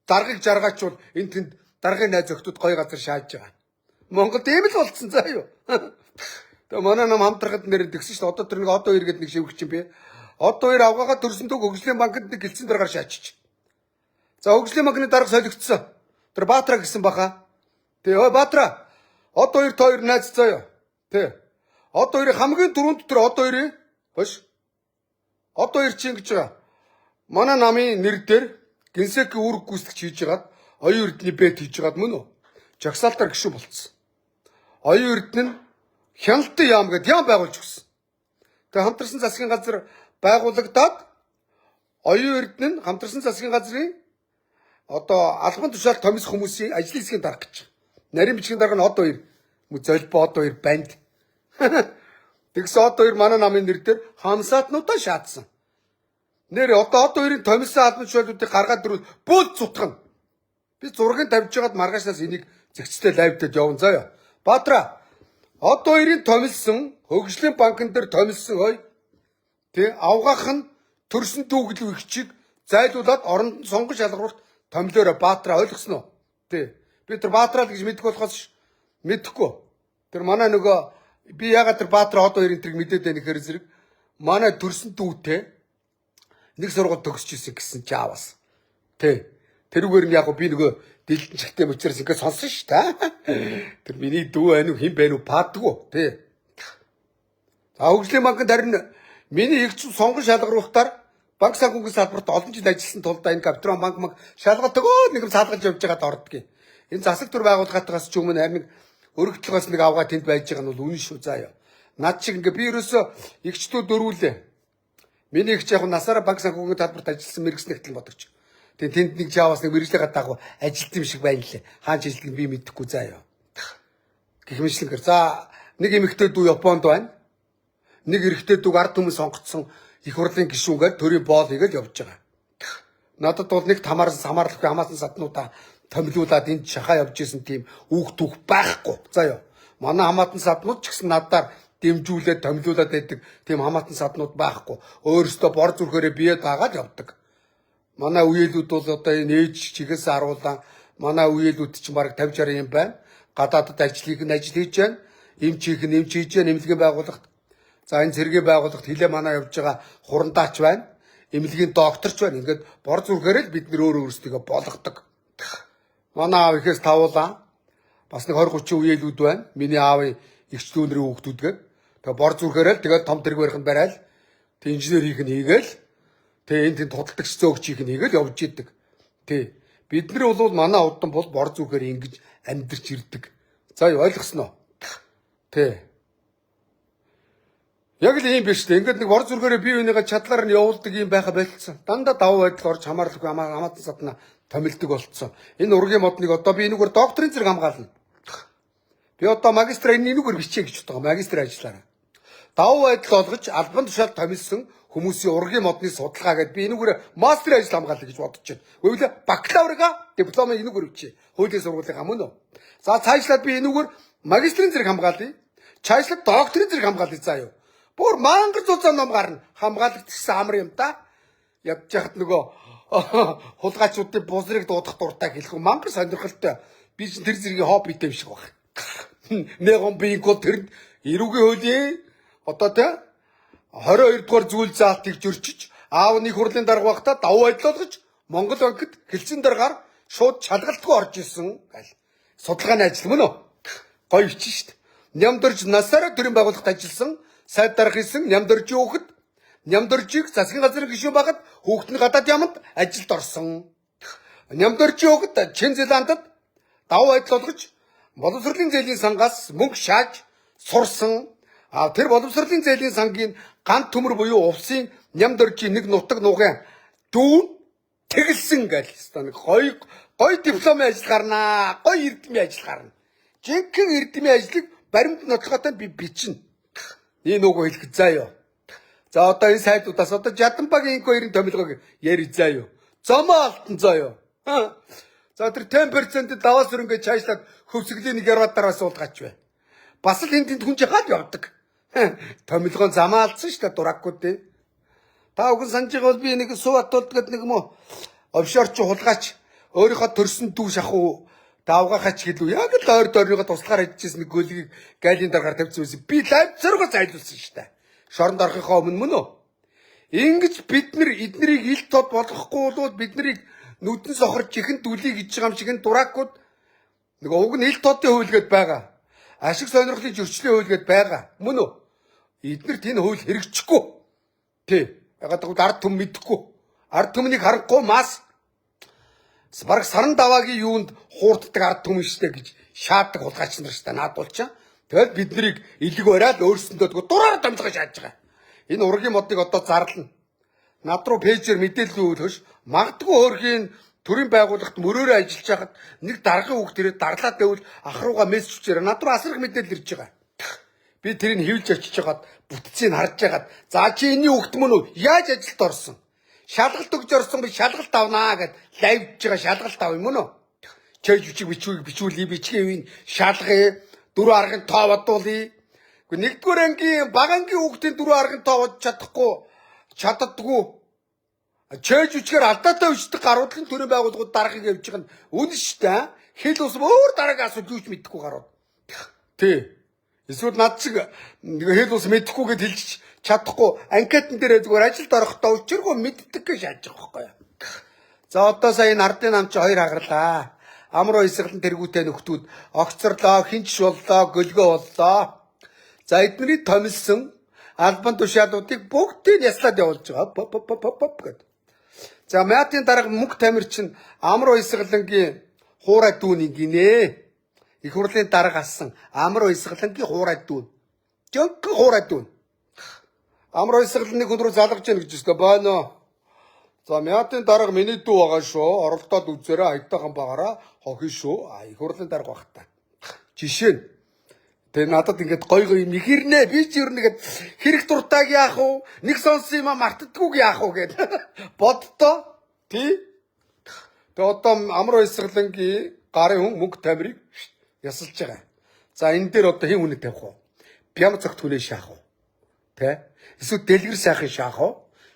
даргыг жаргаачвал энэ тэнд даргын найз охтууд гоё газар шааж байгаа. Монголд ийм л болцсон заа юу. Тэгээ манай нам хамтрахад нэр тэгсэн шүү дээ. Одоо тэр нэг одоо иргэд нэг шивгч юм бэ. Одоо ир авгагаа төрсөндөө хөгжлийн банкнд нэг гэлцэн даргаар шаачиж. За хөгжлийн банкны дарга солигдсон. Тэр Баатра гэсэн баха. Тэгээ ой Баатра. Одоо ир тоо ир найз заа юу. Тэ. Одоо ир хамгийн дөрөнд тэр одоо ир Хош. Одоо ирчин гэж байгаа. Манай намын нэр дээр гинсек үүрэг гүйцэтгэж хийж хагаад оюун эрдэнэ бэт хийж хагаад мөн үү? Жагсаалтар гişүн болцсон. Оюун эрдэнэ нь хяналтын яам гэдээ яам байгуулж өгсөн. Тэгээ хамтарсан засгийн газар байгуулагдаад оюун эрдэнэ нь хамтарсан засгийн газрын одоо албан тушаал томис хүмүүсийн ажлын хэсгийн дарга гэж. Нарийн бичгийн дарга нь одоо ир золбоо одоо ир банд. Тэгсэн одоо ир манай намын нэр дээр хамсаатнуудаа шаардсан. Нэр одоо ирийн томилсон албан тушаалуудыг гаргаад дөрөв бүүл цутгана. Би зургийг тавьж байгаад маргаашнаас энийг зэгцтэй лайвдад явна заяа. Баатра одоо ирийн томилсон хөгжлийн банкн дээр томилсон хой тий авгаах нь төрсөн түүхэл өгчийг зайлуулад оронд нь сонгон шалгаруулалт томилоорой Баатра ойлгосноо. Тий би тэр Баатраа гэж мэдэх болохоос мэдэхгүй. Тэр манай нөгөө би ягаад тэр Баатар одоо ирэн тэрийг мэдээд байна гэхээр зэрэг манай төрсөн дүүтэй нэг сургууль төгсөж ирсэн гэсэн чи аваас. Тэ. Тэрүүгээр нь яг би нөгөө дэлгэн чагтай учраас ингээд сонсон ш та. Тэр миний дүү байна уу хэн байна уу баадгүй. Тэ. За хөгжлийн банкнд харин миний их сонгон шалгаруулахтаар банк санхүүгийн салбарт олон жил ажилласан тул энэ Капитрон банк шалгалт өгөө нэг юм салгаж явж байгаад ордгийг. Энэ засаг төр байгууллагатаас ч өмнө харин өргөдлөгөөс нэг авгаа тэнд байж байгаа нь бол үнэн шүү заяа. Над шиг ингээ би ерөөсөө эгчтүүд дөрвүүлээ. Миний эгч яг насаараа банк санхүүгийн талбарт ажилласан мэрэгснэгт л бодогч. Тэгээ тэнд нэг жаавас нэг мэрэгжлийн гадаагүй ажилт юм шиг байна лээ. Хаан жилдэг би мэдэхгүй заяа. Гихмишлэнгээр. За нэг эмэгтэй дүү Японд байна. Нэг эрэгтэй дүү ард түмэн сонгогдсон их хурлын гишүүнгээр төрийн боол хийгээл явж байгаа. Надад бол нэг тамаарсан самаарлахгүй хамаасан саднуудаа томилуулаад энд шахаа явж исэн тийм үүх түүх байхгүй. Заяа. Манай хамаатан саднууд ч гэсэн надаар дэмжүүлээд томилуулаад байдаг тийм хамаатан саднууд байхгүй. Өөрөөсөө бор зүрхээрээ биед дагаад явдаг. Манай үеэлүүд бол одоо энэ ээж чигээс харуулan манай үеэлүүд чинь бараг 50-60 юм байна. Гадаадд ажил хийж байна. Эмч хийж байна. Эмнэлгийн байгууллагт. За энэ цэргийн байгууллагт хилээ манай явж байгаа хурандаач байна. Эмнэлгийн докторч байна. Ингээд бор зүрхээрээ л бид нөр өөрсдөө болгодог. Манай аав ихээс тавуулаа. Бас нэг 20-30 үеэлүүд байна. Миний аавын эгч дүүнэрийн хүүхдүүдгээд. Тэгээ бор зүрхээрээ л тэгээд том тэрэг барих нь барайл. Тэг инженер хийх нь хийгээл. Тэгээ энэ тэнд худалдагч зөөгч хийх нь хийгээл явж идэг. Тий. Бид нар бол манай удам бол бор зүрхээр ингэж амьдэрч ирдэг. За ойлгосноо. Тий. Яг л ийм биш үү. Ингээд нэг бор зүрхээрээ бие бинийгээ чадлаар нь явуулдаг юм байха болцсон. Дандаа давуу байдал орж хамаарлахгүй хамаатан садна томилдог болцсон. Энэ ургийн модныг одоо би энэгээр докторийн зэрэг хамгаална. Би одоо магистр энэгээр бичээ гэж боддог. Магистр ажиллаараа. Давуу байдал олгож албан тушаал томилсон хүмүүсийн ургийн модны судалгаа гэдэг би энэгээр мастер ажил хамгаалъя гэж бодож байна. Гэвэл бакалаврга диплом энэгээр үчи. Хуулийн сургуулийн мөн үү. За цаашлаад би энэгээр магистрийн зэрэг хамгаалъя. Цаашлаад докторийн зэрэг хамгаалъя заа юу. Бүр мангар зузаан ном гарна. Хамгаалагдчихсан амар юм да. Ядж яхад нөгөө хулгайчуудын бузрыг дуудах дуртай хэлэх мангар сонирхолтой. Би чинь тэр зэргийн хоббитэй юм шиг баг. Нэгэн бинго тэр эрүүгийн хуулийн одоо тэ 22 дугаар зүйл заалтыг зөрчиж аав нэг хурлын дарга багтаа давуу байдал болгож Монгол банкд хэлцэн даргаар шууд чалгалтгүй орж исэн гал. Судалгааны ажил мөн үү? Гоё бичин шүү дээ. Нямдорж насаараа төрийн байгууллагт ажилласан, сайд дарга хийсэн нямдоржийн хүүхэд нямдоржийг засгийн газрын гишүүн багт хүүхэд нь гадаад яманд ажилд орсон. Нямдоржийн хүүхэд Чин Зеландад давуу байдал болгож боловсролын зээлийн сангаас мөнгө шааж сурсан. Тэр боловсролын зээлийн сангийн ганц төмөр буюу увсын нямдоржийн нэг нутаг нугын дүүн тэгэлсэн гал. Нэг гоё дипломын ажил гарнаа. Гоё эрдэмийн ажил гарна. Жинхэнэ эрдэмийн ажлыг баримт нотлохотой би бичнэ. Энэ үг хэлэх заа юу. За одоо энэ сайдуудаас одоо Жаданбагийн инко 90 томилгоог яри заа юу. Зомоо алтан заа юу. За тэр 10% даваа сүрэнгээ чаашлаад хөвсгөлийн нэг яруудаараа суулгаач бай. Бас л энд хүн жихаад явдаг. Томилгоон замаа алдсан шүү дээ дуракгүй дээ. Та бүхэн санаж байгаа бол би нэг суватууд гэдэг нэг мө офшорч хулгаач өөрийнхөө төрсөн дүү шахуу давгахач гэлүү яг л ойр дойрныгоо туслахаар хийжсэн нэг гөлгийг гайлын даргаар тавьсан байсан. Би лайв зэрэг зайлуулсан шүү дээ. Шоронд орохынхоо өмнө мөн үү? Ингэж бид нар эднэрийг ил тод болгохгүй бол бид нарыг нүдэн сохорч ихэн дүлий гэж байгаа юм шиг энэ дуракууд нэг уг нь ил тодын хуйлгээд байгаа. Ашиг сонирхлын зөрчлийн хуйлгээд байгаа. Мөн үү? Эднэрт энэ хууль хэрэгжихгүй. Тий. Ягаад гэвэл ард түмэн мэдэхгүй. Ард түмнийг харахгүй мас бараг саран даваагийн юунд хуурддаг ард түмэн штэ гэж шааддаг хулгайч нар штэ наадуулчаа. Тэгэл бид нарыг илэг бариад өөрсөндөө дураар дамжгаж шааж байгаа. Энэ ургийн модыг одоо зарлана. Над руу пэйжээр мэдээлэл өгөх магадгүй өөрхийн төрийн байгууллагт мөрөөрөө ажиллаж байхад нэг даргын хүүхд ирээд дарлаад байвал ах руугаа мессеж хийрээ над руу асрах мэдээлэл ирж байгаа. Би тэрийг хөвлж очиж хагаад бүтцийг харж хагаад за чи энэний хүүхд мөн үү? Яаж ажилд орсон? Шалгалт өгж орсон би шалгалт авнаа гэд лайвж байгаа шалгалт ав юм мөн үү? Чэж бичүүлээ бичгийн шалгая 4 аргын тоо бодуулъя. Гэхдээ нэгдүгээр ангийн бага ангийн хүүхдийн 4 аргын тоо бодож чаддаггүй. Чэж үчгээр алдаатай үчдэг гаруудлын төрийн байгууллагууд дарахыг явж байгаа нь үнэн шүү дээ. Хэл ус өөр дараагийн асуулт юуч мэдэхгүй гарууд. Тий. Эсвэл над шиг хэл ус мэдэхгүй гэд хэлж чадахгүй анкетн дээр зүгээр ажилд орохдоо өчиргөө мэддэг гэж шааж байгаа байхгүй юу. За одоо сая энэ ардын нам чи 2 хагарлаа. Амруу исгэлэн тэргүүтэй нөхдүүд огцорлоо, хинч боллоо, гөлгөө боллоо. За эдний томилсон албан тушаалуудыг бүгдийг яслаад явуулж байгаа. Поп гэд. За мятын дарга мөнх тамир чинь амруу исгэлэнгийн хуурай дүүнийг гинэ. Их хурлын дарга алсан амруу исгэлэнгийн хуурай дүүн. Жонк хуурай дүүн. Амруу исгэлэнийг хүн рүү залгаж яах гэж өстө байна. За мятын дарга миний дүү байгаа шүү. Оролдоод үзээрэй аятайхан багаараа хохин шүү. Их хурлын дарга баг та. Жишээ нь тэгээ надад ингээд гой юм ихэрнэ. Би ч ер нь ингээд хэрэг дуртайг яах вэ? Нэг сонсон юм мартдаггүй яах вэ гэд боддоо. Тий. Тэгээ одоо амруу исгэлэнгийн гарын хүн мөнх тамирыг ясалж байгаа. За энэ дээр одоо хэн үнэ тавих вэ? Бям цогт хүлээ шаах уу? Тэ? Эсвэл дэлгэр сайхын шаах уу?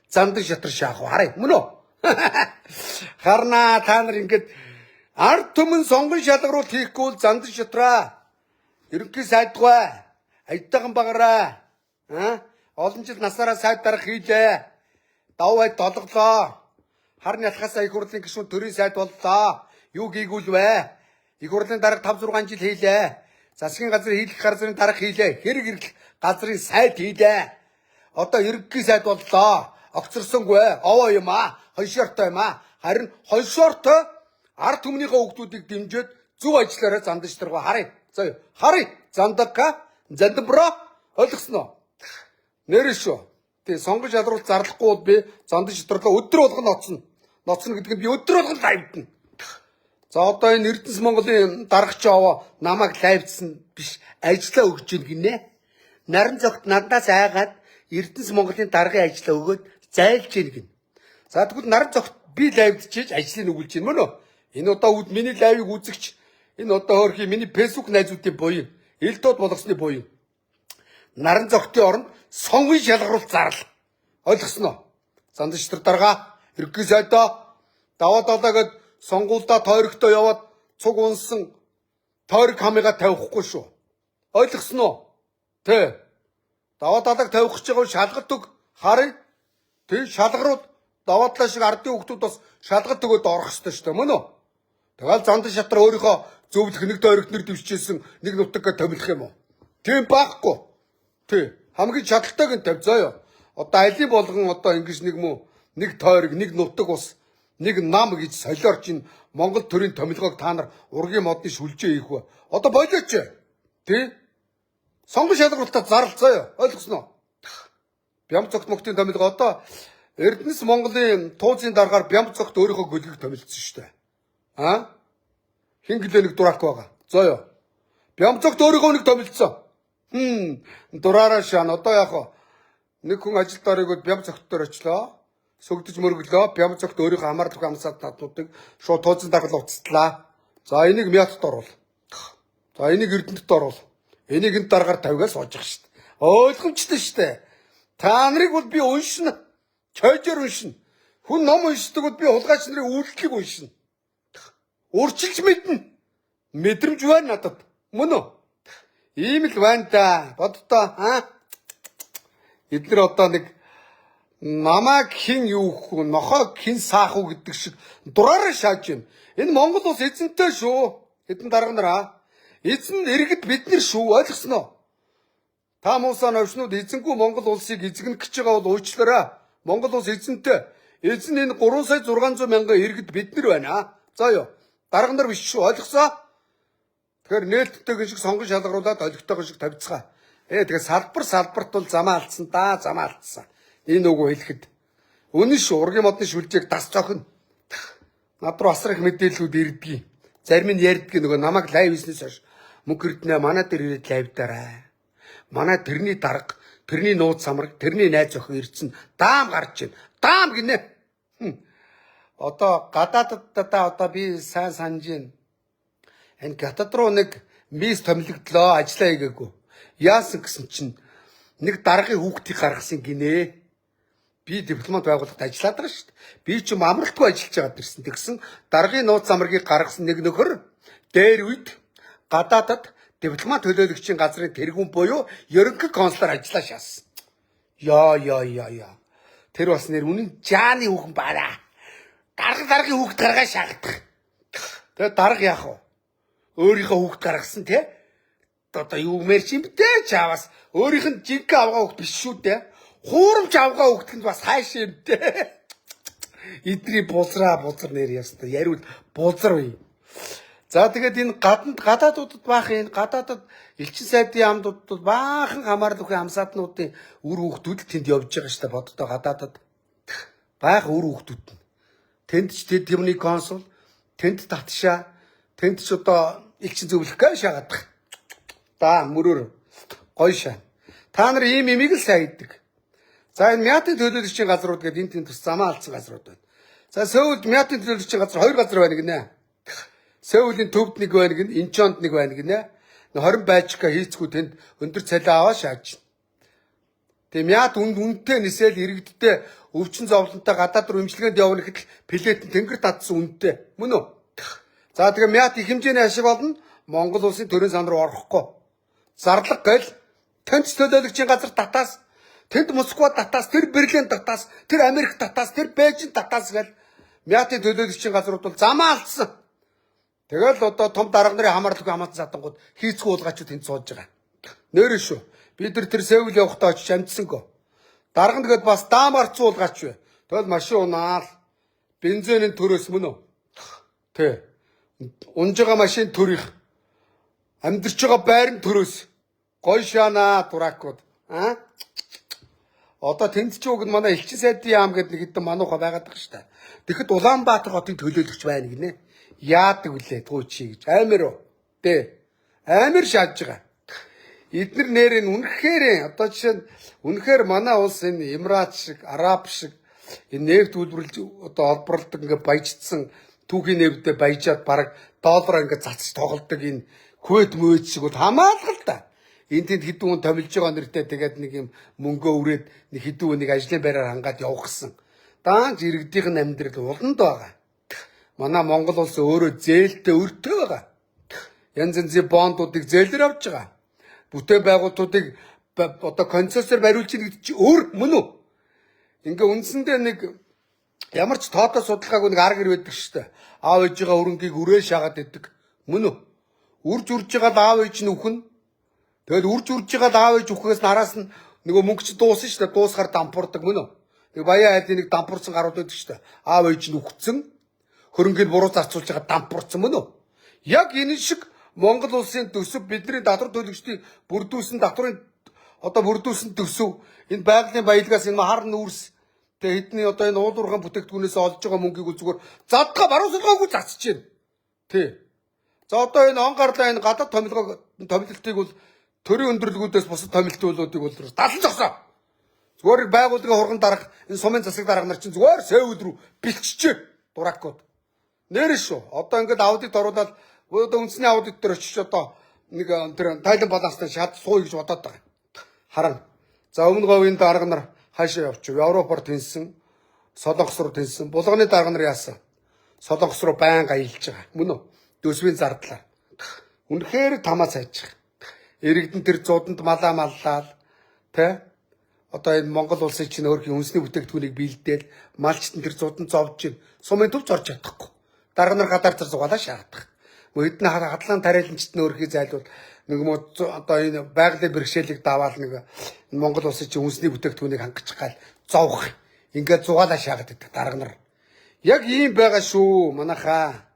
Зандан шатар шаах уу? Харъя. Мөн үү? Харнаа та нар ингээд ард түмэн сонгон шалгаруулалт хийхгүй бол зандан шатраа. Ерөнхий сайдгүй. Аятайхан багаараа. Олон жил насаараа сайд дарга хийлээ. Давуу байд толголоо. Харны алхасаа их хурлын гишүүн төрийн сайд боллоо. Юу хийгүүл вэ? Их хурлын дарга 5-6 жил хийлээ. Засгийн газрын хийлэх газрын дарга хийлээ. Хэрэг хэрэглэх газрын сайд хийлээ. Одоо ерөнхий сайд боллоо. Огцорсонгүй. Овоо юм аа. Хоншортой юм аа. Харин хоншортой ард түмнийхээ хүүхдүүдийг дэмжиж зөв ажиллаараа зандаж таргаа харъя. За харъя. Зандагка. Зандбро. Ойлгосноо? Нэрэн шүү. Тий сонгож шалруулалт зарлахгүй бол би зандаж шатрлаа өдөр болгоно ноцно. Ноцно гэдэг нь би өдөр болгоно лайвдна. За одоо энэ Эрдэнэс Монголын даргач аваа намайг лайвдсан биш ажиллаа өгч ийн гинэ. Наран зогт надаас айгаад Эрдэнэс Монголын даргын ажлаа өгөөд зайлж ийн гин. За тэгвэл наран зогт би лайвд чиж ажлыг өгүүлж байна мөн үү? Энэ одоо миний лайвыг үзэгч энэ одоо хөрхи миний фэйсбુક найзуудын буян элдод болгосны буян наран зогтын оронд сонгон шалгаруулалт зарлал. Ойлгосноо? Зандчтар дарга ерөнхий сайдаа даваа далаагээд сонгуульдаа тойрогтой яваад цуг унсан тойрог хамыгаа тавихгүй шүү. Ойлгосноо? Тэ. Даваа далааг тавих гэж байгаа шалгалт өг харъя. Тэг шалгаруул даваа талаа шиг ардын хүмүүс бас шалгалт өгөөд орох ёстой шүү дээ мөн үү? Тэгэл занд шатраа өөрийнхөө зөвлөх нэг тойрогт нэр дэвшижсэн нэг нутаггаа томилох юм уу? Тийм байхгүй. Тий. Хамгийн шатлалтайг нь тавь заяа. Одоо алийг болгон одоо ингэж нэг мүү нэг тойрог нэг нутаг ус нэг нам гэж солиорч ин Монгол төрийн томилгоог та нар ургийн модны шүлжээ хийх вэ? Одоо болооч. Тий. Сонгон шалгуулалтаа зарлцаая. Ойлгосноо? Бямцогт мөхтийн томилго одоо Эрдэнэс Монголын туузын дараагаар Бямцогт өөрийнхөө гөлгийг томилдсон шүү дээ. Хин гэлээ нэг дурак байгаа. Зоё. Бямцогт өөрийнхөө нэг томилдсон. Дураараа шаан одоо яг нэг хүн ажилдаа оройгод Бямцогт дээр очлоо. Сүгдэж мөрөглөө. Бямцогт өөрийнхөө хамаарлах амсаад татнуудыг шууд туузын дараал уцтлаа. За энийг мятд оруул. За энийг Эрдэнэт оруул. Энийг энэ дараагаар тавьгаа сууж байгаа шүү дээ. Ойлгомжтой шүү дээ. Та нарыг бол би уншина. Чойжор уншина. Хүн ном уншдаг бол би хулгайч нарын үйлдэлийг уншина. Урчилж мэднэ. Мэдрэмж байна надад. Мөн үү? Ийм л байна да. Боддоо эдгээр одоо нэг намайг хэн юу гэх вэ? Нохоо хэн саах уу гэдэг шиг дураараа шааж байна. Энэ Монгол улс эзэнтэй шүү. Хэдэн дарга нараа. Эзэн иргэд бид нар шүү. Ойлгосноо? Та муусаа новшнууд эзэнгүй Монгол улсыг эзэгнэх гэж байгаа бол уучлаарай. Монгол улс эзэнтэй. Эзэн энэ 3,600,000 иргэд бид нар байна. За ёо. Дарга нар биш шүү. Ойлгосоо? Тэгэхээр нээлттэйгэн шиг сонгон шалгаруулад олигтойгон шиг тавьцгаа. Тэгэхээр салбарт бол замаа алдсан да. Замаа алдсан. Энэ үг хэлэхэд. Үнэн шүү. Ургийн модны шүлжээг дас цохно. Над руу асар их мэдээллүүд ирдгийг. Зарим нь ярьдгийг нөгөө намайг лайв хийснээс хойш мөнгө ирднэ манай дээр ирээд лайвдаарай. Манай тэрний дарга, тэрний нууц самраг, тэрний найз охин ирсэн даам гарч байна. Даам гинэ. Одоо гадааддаа одоо би сайн санаж байна. Энэ гадаад руу нэг мис томилогдлоо, ажиллаа хийгээгүй. Яасан гэсэн чинь нэг даргын хүүхдийг гаргасан гинэ. Би дипломат байгууллагад ажиллаад байгаа шүү дээ. Би ч юм амралтгүй ажиллаж байгаад ирсэн. Тэгсэн даргын нууц замрыг гаргасан нэг нөхөр дээр үед гадаадад дипломат төлөөлөгчийн газрын тэргүүн буюу ерөнхий консулаар ажиллаа шаасан. Яа. Тэр бас нэр үнэн жааны хүүхэн баараа. Даргын хүүхд гаргаа шаагдах. Тэгээ дарга яах вэ? Өөрийнхөө хүүхд гаргасан тий? Одоо юу мэрч юм бэ чаавас? Өөрийнх нь жинхэнэ авгаа хүүхд биш шүү дээ. Хуурамч авгаа хүүхдэнд бас хайш юм дээ. Эдний бузар нэр ястаа яриул бузар үе. За тэгээд энэ гадаадуудад баах энэ гадаадад элчин сайдын амдуудад баахан хамаарлах амсаатнуудын үр хүүхдүүд тэнд явж байгаа шүү дээ. Боддоо гадаадад баах үр хүүхдүүд нь. Тэнд ч тэрний консул, тэнд татшаа, тэнд ч одоо элчин зөвлөх гээ шагаадах. Да мөрөөр гоё шаа. Та нар ийм имийг л сайн хийдэг. За энэ мятын төлөөлөгчийн газрууд гэдэг энэ тэнд тус замаа алдсан газрууд байна. За Сөүлд мятын төлөөлөгчийн газар 2 газар байна гинэ. Сөүлийн төвд нэг байна гин, Инчонд нэг байна гинэ. 20 байчка хийцгүй тэнд өндөр цалин аваа шааж. Тэгээ мят үнэтэй нисэл иргэдтэй өвчин зовлонтой гадаад руу имчилгээнд явна гэхэд плэт тэнгэр татсан үнэтэй. Мөн үү? За тэгээ мят их хэмжээний ашиг болно. Монгол улсын төрийн сан руу орохгүй. Зарлага гэл тэнд төлөөлөгчийн газар татаас, тэнд Москва татаас, тэр Берлин татаас, тэр Америк татаас, тэр Бээжин татаас гэл мятын төлөөлөгчийн газрууд бол замаа алдсан. Тэгэл одоо том дарга нарын хамаарлалгүй хамаатан сатангууд хийцгүй уулгаачуд тэнд сууж байгаа. Нэрэн шүү. Бид тэр Сөүл явахдаа очиж амжсангүй. Дарга нь тэгээд бас даам арцуулгаач вэ. Тэгэл машин унаал. Бензинийн төрөөс мөн үү? Тэ. Унж байгаа машин төрих. Амьдарч байгаа байрны төрөөс. Гой шаана дуракууд. Одоо тэнд ч уг нь манай элчин сайдын яам гэдэг нэг хэдэн манууха байгаад байгаа шүү дээ. Тэгэхэд Улаанбаатар хотын төлөөлөгч байна гинэ. Яадаг үлээ тгүүчий гэж. Амар уу? Тэ. Амар шааж байгаа. эдгээр нэрийн үнэхээр одоо жишээ нь үнэхээр манай улс энэ Эмират шиг, Араб шиг энэ нефт үйлдвэрлэж одоо олборлдог ингээ баяждсан түүхийн нефтээ баяжаад бараг доллараар ингээ цацж тоглодог энэ Кувейт мөөд шиг бол хамаалал та. Энд тэнд хэдэн хүн томилж байгаа нэртэй тэгээд нэг юм мөнгөө өрөөд нэг хэдэн хүнийг ажлын байраар хангаад явуулсан. Даанч иргэдийнх нь амьдрал уланд байгаа. Манай Монгол улс өөрөө зээлтэй өртөө байгаа. Янз янзын бондуудыг зээлээр авч байгаа. Бүтээн байгуулалтуудыг одоо концессор бариулж ийн гэдэг чи өөр мөн үү? Ингээ үндсэндээ нэг ямар ч тоотоо судалгаагүй нэг арга хэр байдаг шүү дээ. Аав ээжийнхээ хөрөнгийг үрээ шагаад идэг. Мөн үү? Үрж үрж байгаа аав ээж нь үхэн. Тэгэл үрж үрж байгаа аав ээж үхээс нараас нь нөгөө мөнгө чи дуусна шүү дээ. Дуусахаар дампуурдаг мөн үү? Нэг баян хайдлын нэг дампуурсан гарууд байдаг шүү дээ. Аав ээж нь үхсэн. Хөрөнгийг буруу зарцуулж байгаа дампуурсан мөн үү? Яг энэ шиг Монгол улсын төсөв бидний татвар төлөгчдийг бүрдүүлсэн татврын одоо бүрдүүлсэн төсөв энэ байгалийн баялгаас энэ хар нүүрс тэгээ хэдний одоо энэ уулуурхан бүтээгдэхүүнээс олж байгаа мөнгийг зүгээр задгаа баруусалгаагүй зарцж байна. Тий. За одоо энэ он гарлаа энэ гадаад томилолтыг бол төрийн өндөрлгүүдээс бусад томилтуулуудыг бол далан зогсоо. Зүгээр байгууллагын хурган дарга энэ сумын засаг дарга нар чинь зүгээр Сеул рүү бэлччихээ дуракууд. Нэр шүү. Одоо ингээд аудит оруулаад одоо үндэсний аудит дээр очиж одоо нэг тэр тайлан баланстай шат сууя гэж бодоод байгаа. Харин за өмнө говийн дарга нар хаашаа явчих вэ? Европоор тэнсэн, Солонгос руу тэнсэн. Булганы дарга нар яасан? Солонгос руу байнга аялж байгаа. Мөн үү? Дөсвийн зардлаа. Үнэхээр тамаа цайж байгаа. Иргэдэн тэр зууданд малаа маллаад тэ одоо энэ Монгол улсын чинь өөрхийн үндэсний бүтээгдэхүүнийг бэлдээл малчт нь тэр зууданд зовж гин. Сумын төвч орж чадахгүй. Дарга нар гадаар зар зугаалаа шаардах. Хэдэн хадлан тариаланчт нь өөрхий зайлуул нэг юм одоо энэ байгалийн бэрхшээлийг даваал нэг Монгол улсын чинь үндэсний бүтээгдэхүүнийг хангаж гал зовх. Ингээд зугаалаа шаагаад байдаг дарга нар. Яг ийм байгаа шүү манайхаа.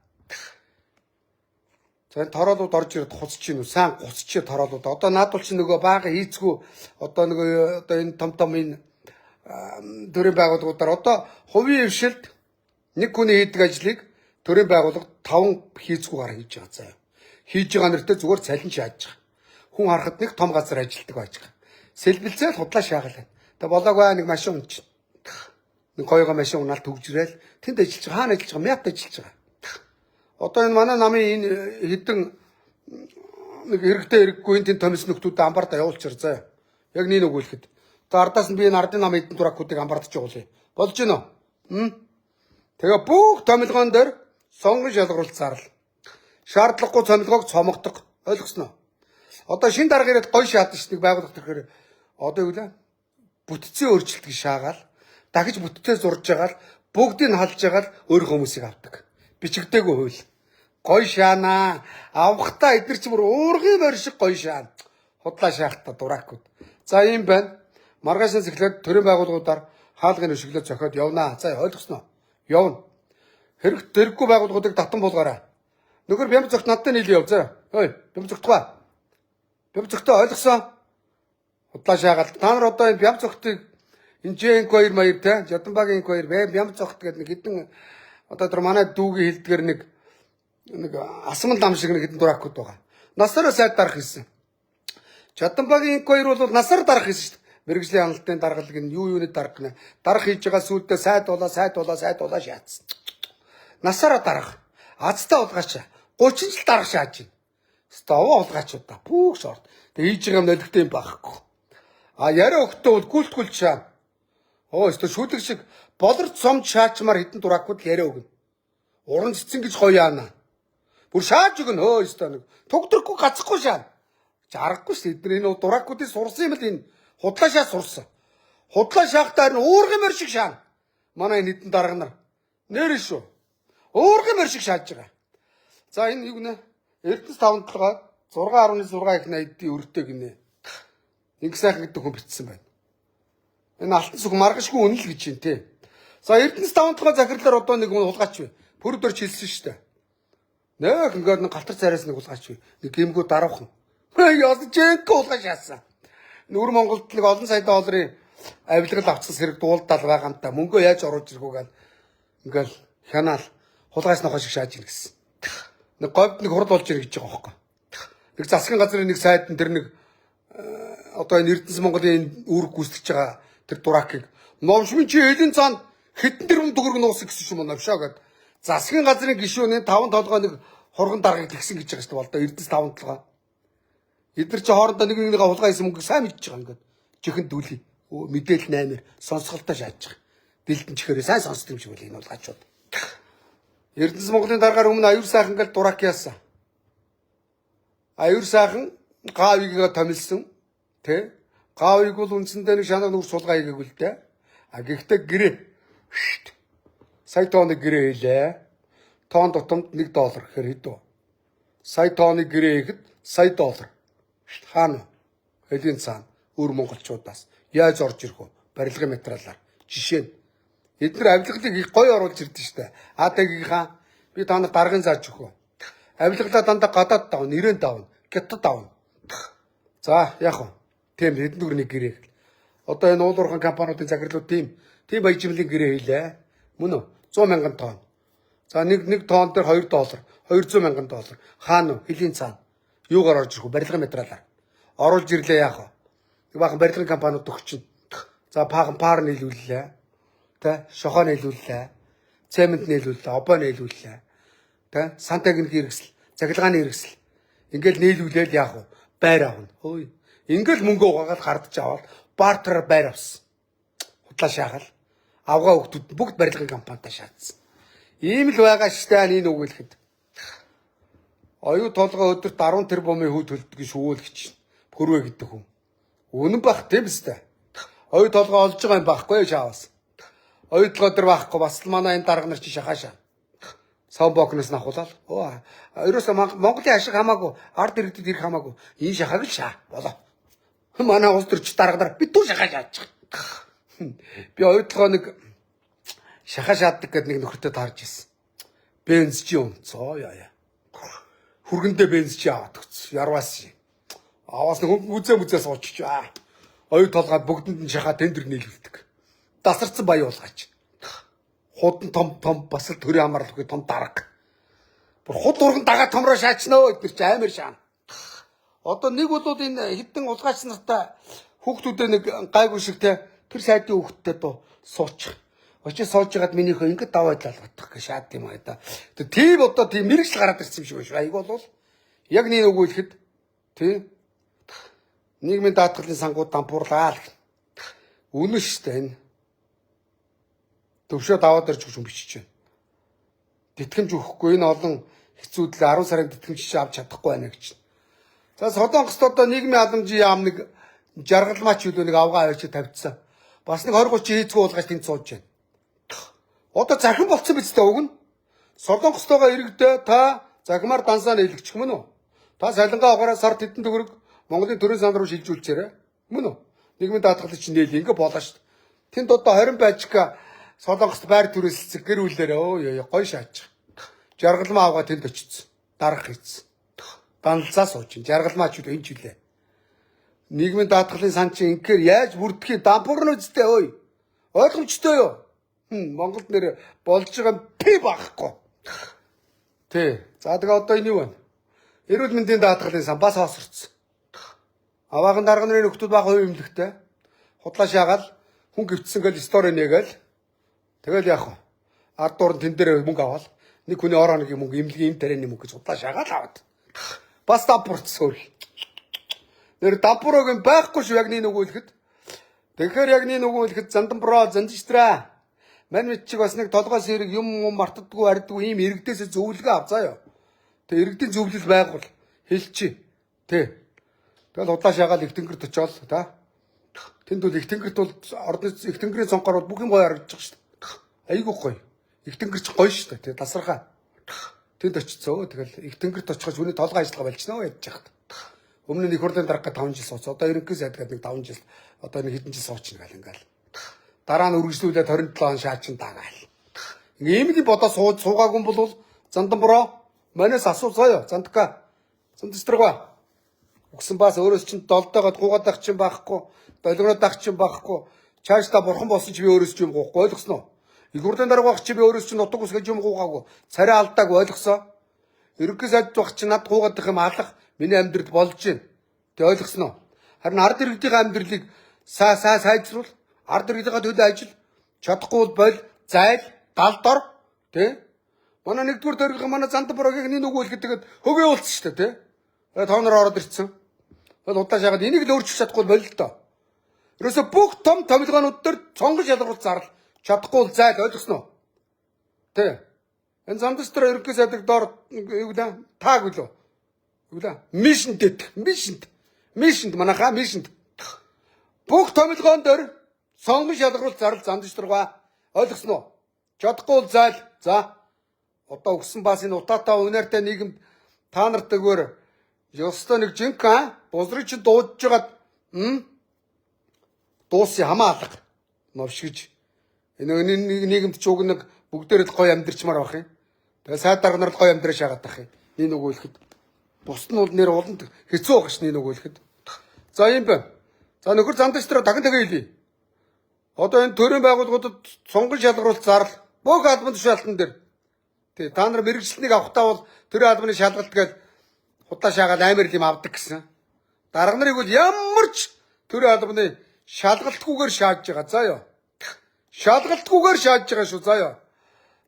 За тороолууд орж ирээд хуцж гин үү? Сайн гуцчээ тороолууд. Одоо наадвал чи нөгөө баага хийцгүй одоо нөгөө одоо энэ том энэ төрийн байгууллагуудаар одоо хувийн хвшилд нэг хүний хийдэг ажлыг төрийн байгууллага 5 хийцгүүгээр хийж байгаа заа. Хийж байгаа нэртэй зүгээр цалин шааж байгаа. Хүн харахад нэг том газар ажилладаг байж байгаа. Сэлбэлцээл худлаа шаагалаа. Тэгээ болоогоо нэг машин унч. Нэг хоёроо машин унаал төгжрэл тэнд ажиллаж байгаа. Хаана ажиллаж байгаа? Мят ажиллаж байгаа. Одоо энэ манай намын энэ хэдэн нэг хэрэгтэй хэрэггүй тэнд томс нөхдүүд амбартаа явуулчир заа. Яг нэг өгүүлэхэд. За ардаас нь би энэ ардын намын хэдэн туракуудыг амбардаж явуулъя. Болж гинэ үү? Тэгээ бүх томилгоон дээр сонгон шалгаруулалт зарлал. Шаардлагагүй цомилгоог цомогдог. Ойлгосноо? Одоо шин дарга ирээд гоё шаадан шнийг байгуулах төрхээр одоо юу вэ? Бүтцийн өөрчлөлтийг шаагаал, дахиж бүтцээ зурж байгаа л бүгдийг нь халж байгаа л өөр хүмүүсийг авдаг. Бичигдээгүй хууль. Гоё шаанаа. Авахтаа эдгэр чи бүр уургийн морь шиг гоё шаана. Худлаа шаахта дуракууд. За ийм байна. Маргаашнаас эхлээд төрийн байгууллагуудаар хаалгын өшөглөө зохиод явнаа. За ойлгосноо? Явна. Хэрэггүй байгууллагуудыг татан буулгаарай. Нөхөр бямб зогт надтай нийлээ яв заа. Ой, бямб зогтгоо. Бямб зогтоо ойлгосон. Худлаа шаагаад та нар одоо энэ бямб зогтыг энэ J2 маяр те Жаданбагийн хоёр бямб зогт гэдэг нэг хэдэн одоо тэр манай дүүгийн хэлдгэр нэг асмал дам шиг нэг хэдэн дуракууд байгаа. Насаараа сайд дарах хийсэн. Жаданбагийн хоёр бол насаар дарах хийсэн шүү дээ. Мэргэжлийн хяналтын даргалыг нь юуны дарах нэ. Дарах хийж байгаа сүултээ сайд болоо шаацсан. Насаараа дарах. Азтай улгаач 30 жил дарах шааж байна. Стовоо улгаачудаа пүүх шорт. Тэг хийж байгаа юм нөлөгтэй юм байхгүй. А яриа өгтөө бол гүйлтгүйлж шаа. Оо өстө шүлэг шиг болорт сомж шаачмаар хитэн дуракууд яриа өгнө. Уран цэцэн гэж гоё яана. Бүр шааж өгнө хөө өстө нэг. Тугдрахгүй гацхгүй шаа. Жаргагүй ш. Эдгээр энэ дуракуудыг сурсан юм л энэ худлаа шаа сурсан. Худлаа шаахтаар нь уургын морь шиг шаана. Манай энэ хитэн дарга нар. Нэр шүү. Уургын морь шиг шааж байгаа. За энэ юу гэнэ? Эрдэнэс 5-7 6.6 их 80-ийн өртөө гинэ. Инг сайхан гэдэг хүн бичсэн байна. Энэ алтан сүх маргашгүй үнэл гэж юм те. За Эрдэнэс 5-7 захирлаар одоо нэг хулгаач вэ. Пүрдөрч хэлсэн шүү дээ. Нэг ингээд нэг галтар царайс нэг хулгаач вэ. Нэг гимгүү даруухан. Яс чэнк хулгаач яасан. Нүүр Монголд нэг олон сая долларын авилгал авцсан сэрэг дуулдаал байгаа юм та. Мөнгөө яаж оруулж иргүүгээл ингээл хянаал хулгайс нохоо шиг шааж ийн гэсэн. Нэг говьд нэг хурд болж ирэх гэж байгаа байхгүй. Нэг засгийн газрын нэг сайд нь тэр нэг одоо энэ Эрдэнэс Монголын үүрэг гүйцэтгэж байгаа тэр дуракийг новшмын чи элийн цаанд хэдэн тэрбум төгрөг нуусан гэсэн юм новшоо гэд засгийн газрын гишүүний 5 толгой нэг хурган даргаыг тэгсэн гэж байгаа шүү дээ болдоо Эрдэнэс 5 толгой. Эдгээр чи хоорондоо нэг нэгнийгээ хулгай хийсэн мөнгө сайн мэдчихэж байгаа ингээд чихэн дүүли мэдээлэл 8-аар сонсголтоо шааж байгаа. Дэлдэн чихээрээ сайн сонсдог юм шиг үл энэ улгаачууд. Эрдэнэс Монголын даргаар өмнө аюур сайхан гэл дурак яасан. Аюур сайхан гаавыгаа томилсон тий. Гаавыг бол үндсэндээ нэг шанаа нүр сулгаа хийгээгүй л дээ. А гэхдээ гэрээ сая тооны гэрээ хийлээ. Тоон тутамд $1 гэхээр хэд вэ? Сая тооны гэрээ хийхэд сая $. Хаана? Элийн цаана өр монголчуудаас яаж орж ирэх вэ? Барилгын материалаар. Жишээ нь эдгээр авилгалыг их гоё оруулж ирдэ штэ. АТГ-ийнхаа би та нарт даргын зааж өгөө. Авилгалаа дандаа гадаад давна, нэрэн давна, хятад давна. За яг уу. Тийм хэдэн төгрөний гэрээ. Одоо энэ уулуурхан компаниудын захирлууд тийм баяжмлын гэрээ хийлээ. Мөн үү? 100,000 тонн. За нэг тонн дээр $2, $200,000. Хаана вэ? Хэлийн цаана. Юугаар орж ирэх вэ? Барилгын материалаар. Оруулж ирлээ яах вэ? Нэг бахан барилгын компаниуд өгчин. За пар нийлүүллээ. Тэ шохоо нийлүүллээ. Цемент нийлүүллээ, обоо нийлүүллээ. Тэ сантагны хэрэгсэл, цахилгааны хэрэгсэл. Ингээл нийлүүлээл яах вэ? Байр авна. Хөөе. Ингээл мөнгө угаагаад хардж аваад бартераар байр авсан. Худлаа шахал. Авгаа хөлтүүд бүгд барилгын компанитаа шаардсан. Ийм л байгаа штэ энэ үг хэлэхэд. Оюу толгой өдөрт 10 тэрбумын хүү төлдөг шүүгүүлэгч. Хөрвэ гэдэг хүн. Үнэн бах тийм үстэй. Оюу толгой олж байгаа юм байхгүй шаавас. Оюу толгой дээр байхгүй бас л манай энэ дарга нар чи шахаашаа. Саунбокноос нахуулаад. Ерөөсөө Монголын ашиг хамаагүй, ард иргэдэд ирэх хамаагүй. Энэ шахаг л шаа. Болоо. Манай улс төрч дарга нар бид түр шахаа шаачих. Би оюу толгой нэг шахаа шааддаг гэдэг нэг нөхөртөө таарж ирсэн. Бенз чи унцоо яа. Хүргэндээ бенз чи аваад өгч. Ярваас ши. Аваас нэг үзээ суучч. Оюу толгойд бүгдэнд нь шахаа тендер нийлүүлдэг. Дасарсан бая уулгаач. Худан том бас л төрийн хамаарал үгүй том дарга. Бүр худ урган дагаа томроо шаачнаа эдгээр чи амар шаана. Одоо нэг бол энэ хэдэн уулгаач нартай хүүхдүүдээ нэг гайгүй шигтэй тэр сайдын хүүхдтэй доо суучих. Очиж сууж ягаад минийхөө ингэж даваа талгадах гэж шаад юм аа да. Тийм одоо тийм мэрэгжил гараад ирсэн юм шиг байна шүү. Айг бол яг нэг үг хэлэхэд тийм нийгмийн даатгалын сангууд дампуурлаа л. Үнэн шүү дээ энэ. Төвшөө даваад ирж хүч бичиж байна. Тэтгэмж өгөхгүй энэ олон хэцүүдлээ 10 сарын тэтгэмж авч чадахгүй байна гэж. За Солонгост одоо нийгмийн халамжийн яам нэг жаргалмаач юу нэг авгаа авчиж тавьчихсан. Бас нэг 20-30 хийцгүү уулгаж тэнд сууж байна. Одоо захин болцсон биз дээ уг нь. Солонгостойгоо иргэдээ та захимаар дансаа нийлэгчих мөн үү? Та салингаа огараа сард хэдэн төгрөг Монголын төрийн сан руу шилжүүлчихээрэй. Мөн үү? Нийгмийн даатгалын чинь нийл ингэ болоо шүү дээ. Тэнд одоо 20 бажка Солонгост байр түрээсэлцэг гэр бүлээрээ гоё шаачих. Жаргалмаа авгаа тэнд очицсан. Дарах хийцсэн. Данлцаа суучин. Жаргалмаач юу энэ ч үлээ. Нийгмийн даатгалын сан чинь ингээр яаж бүрдэхий дампуур нь үстэй ой. Ойлгомжтой юу? Монголд нэр болж байгаа пи багхгүй. Тэ. За тэгээ одоо энэ юу вэ? Эрүүл мэндийн даатгалын сан бас хоосорцсон. Аваахан дарга нарын нөхдүүд баг хувь эмнэлэгтэй. Худлаа шаагаал хүн гівцсэн гэл стори нэгээл. Тэгэл яах вэ? Ард дуран тэн дээр мөнгө аваад нэг хүний ор хоногийн мөнгө эмнэлгийн эм тарианы мөнгө гэж худлаа шаагаал аваад. Бас дампуурцсан. Нэр дампуурог юм байхгүй шүү яг нэг үг хэлэхэд. Тэгэхээр яг нэг үг хэлэхэд занданброо занжтраа. Мань мэд чиг бас нэг толгой сэрэг юм мартдаггүй арддаггүй ийм иргэдээс зөвлөгөө авцаа ёо. Тэг иргэдийн зөвлөл байгуул хэлчих. Тэ. Тэгэл худлаа шаагаал их тэнгэрт очиод та. Тэнд бол их тэнгэрт бол ордны их тэнгэрийн цонхоор бүх юм гоё харагдаж байгаа шүү дээ. Айгуу гоё. Их тэнгэр ч гоё шүү дээ. Тэг тасархаа. Тэнд очицоо. Тэгэл их тэнгэрт очиход хүний толгой ажиллагаа болчихноо яаж яахад. Өмнө нь их хурлын дарга 5 жил сууц. Одоо ерөнхий сайдгаад нэг 5 жил. Одоо нэг хэдэн жил суучна гал ингээл. Дараа нь үргэлжлүүлээд 27 он шаачин дагаал. Ийм л бодоо суугаагүй бол занданброо манайс асууцгаая. Зандка. Зандстрага. Өгсөн бас өөрөөс чинь долдоогод гуугаад ах чинь байхгүй. Долгоноод ах чинь байхгүй. Чааш та бурхан болсон чи би өөрөөс чинь юм гоохгүй ойлгосноо. Их хурлын дарга баг чи би өөрөөс чинь утга усгаж юм гуугаагүй. Царай алдааг ойлгосоо. Ерөнхий сайд баг чи над гуугаад их юм алах миний амьдрал болж байна. Тэ ойлгосноо. Харин ард иргэдийн амьдралыг сайжруул, ард иргэдийн төлөө ажил чадахгүй бол боль, зайл, галдор тий. Манай нэгдүгээр дөрвийн манай Зандан Борогийн нэг үгэл гэдэг хөвөө уулцсан шүү дээ тий. Та нар ороод ирсэн. Бол удаа шахаад энийг л өөрчилж чадахгүй боль л доо. Ерөөсө бүх том томилгоонууд дээр цонгол шалгаруулж зарлал чадахгүй бол зайл ойлгосноо. Тэ. Энэ замдас дээр ерөнхий сайдыг доор юу вэ? Тааг үлээ. Юу вэ? Мишнд манаха мишнд. Бүх томилгоон дээр цонгол шалгаруулж зарлал замдас дээргаа ойлгосноо. Чадахгүй бол зайл. За. Одоо өгсөн бас энэ утаатай үнээртэй нийгэмд та нарт өгөөр ёстой нэг жинхэнэ бузрыг чи дуудаж жагаад дуусын хамаалга новшгиж энэ нийгэмд ч уг нэг бүгдээр л гоё амьдрчмаар байх юм. Тэгээ сайд дарга нар л гоё амьдраа шаагаад байх юм. Энэ үг хэлэхэд бус нь бол нэр уланд хэцүү байгаа ш энэ үг хэлэхэд. За юм байна. За нөхөр зандагч дээр дахин тэгээ хэлье. Одоо энэ төрийн байгууллагуудад сонгон шалгаруулалт зарлал бүх албан тушаалтан дээр тий та нар мэрэгчлэлнийг авахтаа бол төрийн албаны шалгалт гээд худаа шаагаад амар юм авдаг гэсэн. Дарга нарыг бол ямар ч төрийн албаны шалгалтгүйгээр шааж байгаа. За ёо. Шалгалтгүйгээр шааж байгаа шүү. За ёо.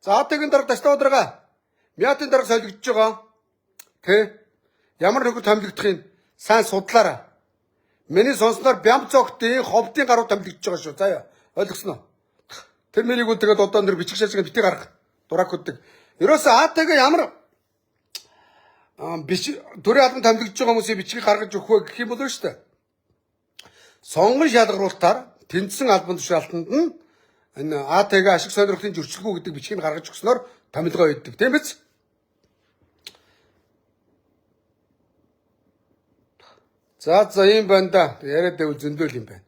За атагийн дарга тастаа удрага. Мятын дарга солигдож байгаа. Тэ. Ямар нөхөд томилогдохын сайн судлаарай. Миний сонсноор бямц огтын ховдын гарууд томилогдож байгаа шүү. За ёо. Ойлгосноо. Тэр мэрийг үл тэгээд одоо нэр бичиг шашиг битгий гаргах. Дуракууддаг. Ерөөсөө атагийн ямар төрийн албан томилогдож байгаа хүмүүсийн бичгийг гаргаж өгөх вэ гэх юм бол шүү дээ. Сонгон шалгаруулалтаар тэнцсэн албан тушаалтанд нь энэ АТГ ашиг сонирхлын зөрчилгүй гэдэг бичгийг гаргаж өгснөөр томилгоо өгдөг. Тийм биз? За ийм байна да. Яриад байвал зөндөөл юм байна.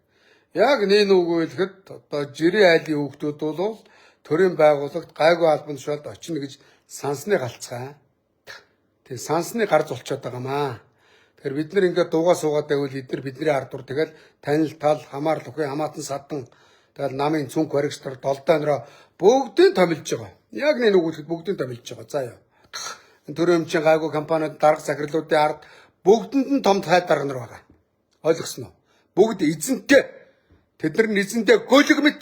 Яг нэг үг хэлэхэд одоо жирийн айлын хүүхдүүд бол төрийн байгууллагт гайгүй албан тушаалд очино гэж сансны галцгаа. Тэг сансны гар зулчаад байгаамаа. Тэгэхээр бид нар ингээд дуугаа суугаад байвал эдгээр бидний ард тур тэгэл танил тал хамаар лөхөө хамаатан садан тэгэл намын цүнх баригчдаар долдоо нөрөө бүгдийг томилж байгаа. Яг нэг үгүйхэд бүгдийг томилж байгаа. За ёо. Төрийн өмчийн гайгүй компаниуд дарга захирлуудын ард бүгдэнд нь том цай дарга нар байгаа. Ойлгосноо. Бүгд эзэнтэй. Тэд нар эзэнтэй гөлөг мэд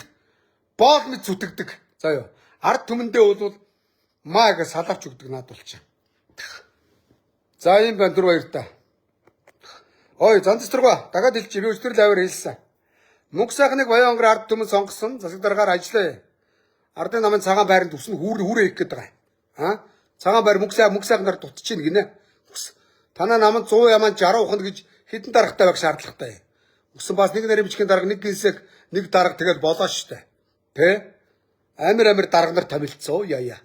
боол мэд зүтгэдэг. За ёо. Ард түмэндээ бол маа гэж салаарч өгдөг наад болчих. За юм байна түр баяртай. Ой занц төргөө дагаад хэлчих би өчтөр л аваар хэлсэн. Мөнх сайхныг баян онгор ард түмэн сонгосон засаг дараагаар ажиллая. Ардын намын цагаан байранд өснө хүүрээ их гээд байгаа. Цагаан байр мөнх сайхнаар дутчихна гинэ. Танаа наманд 100 яман 60 уханд гэж хэдэн даргатай байх шаардлагатай. Өсөн бас нэг нарийн бичгийн дарга нэг гинсэг нэг дарга тэгэл болоо штэ. Тэ? Амир дарга нар томилцсон яа.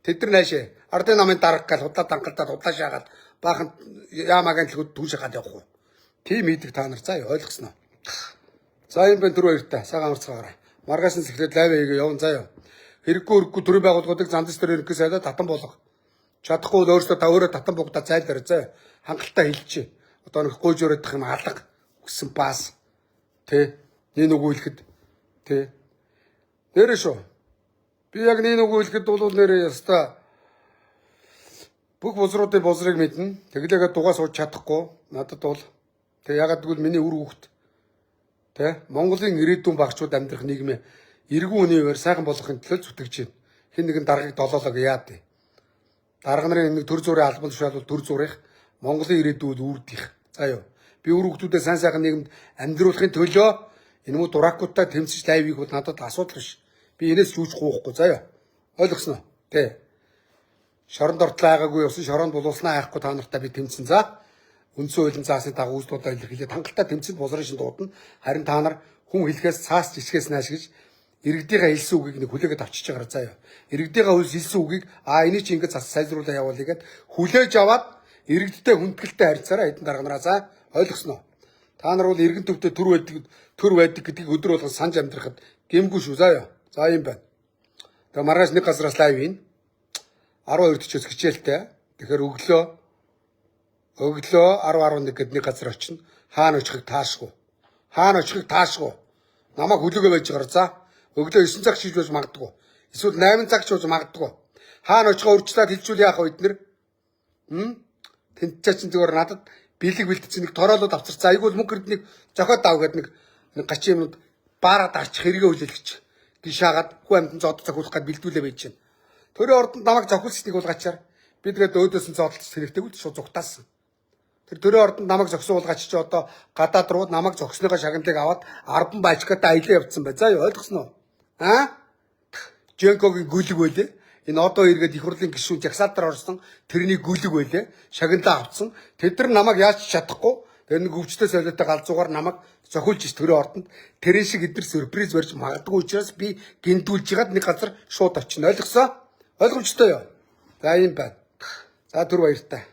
Тэд нар наашаа ардын намын дарга гал худлаа дангалдаад худлаа шаагаад баахан яамагийн төлөд түүшээд явах уу. Тийм ийдэг та нар заа ойлгосноо. За юм бэ түр баяртай сайхан амарцгаараа. Маргааш нь сэхлээд лайв хийгээ явна заа ёо. Хэрэггүй төрийн байгууллагуудыг зандас дээр ерөнхий сайдаа татан болгох. Чадахгүй бол өөрөөсөө та өөрөө татан бугдаа зайлдаар заа. Хангалттай хэлчихэ. Одоо нэг гойж өрөдөх юм алга гэсэн баас. Тэ. Нэг үг хэлэхэд тэ. Нэрэ шүү. Би яг нэг үг хэлэхэд бол нэрээ яста бүх бузруудын бузрыг мэднэ. Тэглээгээ дугаа сууж чадахгүй. Надад бол тэг ягаад гэвэл миний үр хүүхэд тэ Монголын ирээдүйн багчууд амьдрах нийгмээ эргэн үнээр сайхан болгохын төлөө зүтгэж байна. Хин нэгэн даргаыг долоолог яад. Дарга нарын нэг төр зүрийн албан тушаал бол төр зүрийнх Монголын ирээдүйд үрдих. За ёо. Би үр хүүхдүүдэд сайн сайхан нийгэмд амьдруулахын төлөө энэ муу дуракуудтай тэмцэж лайвыг бол надад асуудал биш. Би энэс ч үүсэх гоохгүй. За ёо. Ойлгосноо. Тэ. Шоронд ортлоо айгаагүй усан шоронд булуулснаа айхгүй та нартай би тэмцэн. За. Үндсэн хуулийн заасны дагуу үйлдэлүүдээ илэрхийлээд хангалттай тэмцэл бозрын шин дуудана. Харин та нар хүн хэлхээс цаас жишгээс нааш гэж иргэдийнхээ хэлсэн үгийг нэг хүлээгээд авчиж байгаа заа ёо. Иргэдийнхээ хэлсэн үгийг энийг чи ингэж сайжруулаа явуулъя гэд хүлээж аваад иргэдтэй хүндгэлтэй харьцаараа хэдэн дарга нараа за ойлгосноо. Та нар бол иргэн төвтэй төр байдаг гэдгийг өдөр болгон санаж амьдрахад гэмгүй шүү заа ёо. За юм байна. Тэгээ маргааш нэг газраас лайв ийн 12 төчөөс хичээлтэй. Тэгэхээр өглөө 10-11 гэд нэг газар очино. Хаана очихыг таашгүй. Намайг хүлээгөө байж байгаа за. Өглөө 9 цаг шийдэж байж магадгүй. Эсвэл 8 цаг ч болж магадгүй. Хаана очихоо урьдчилаад хэлжүүл яах вэ эднэр? Тэнцээ чин зүгээр надад бэлэг бэлтцэн нэг тороолоод авчирч за айгуул мөнгө гэрд нэг зохиод ав гэдэг нэг гачин юмнууд баараа дарчих хэрэгээ хүлээлгэж гişаагаад хүү амьтан зод зохиулах гээд бэлдүүлээ байж байна. Төрийн ордонд намайг зохиулсныг бол гачаар би тэгээд өөдөөс нь зодтолч хэрэгтэйгүүд шууд зүгтаасан. Тэр төрийн ордонд намайг зогсоол гачиж одоо гадаад руу намайг зогсныхоо шагналыг аваад 10 бажката аялаа явуулсан бай. За юу ойлгосноо? Жэнкогийн гүлэг байлээ. Энэ одоо иргэд их хурлын гишүүн жагсаалтаар орсон тэрний гүлэг байлээ. Шагналаа авцсан. Тэд нар намайг яаж чадахгүй. Тэр нэг өвчтөй солиотой галзуугаар намайг зохиулж ич төрийн ордонд тэрэн шиг эдгээр сюрприз барьж магадгүй учраас би гинтүүлж ягаад нэг газар шууд очино. Ойлгосоо? Ойлгомжтой юу? За юм байна. За түр баяртай.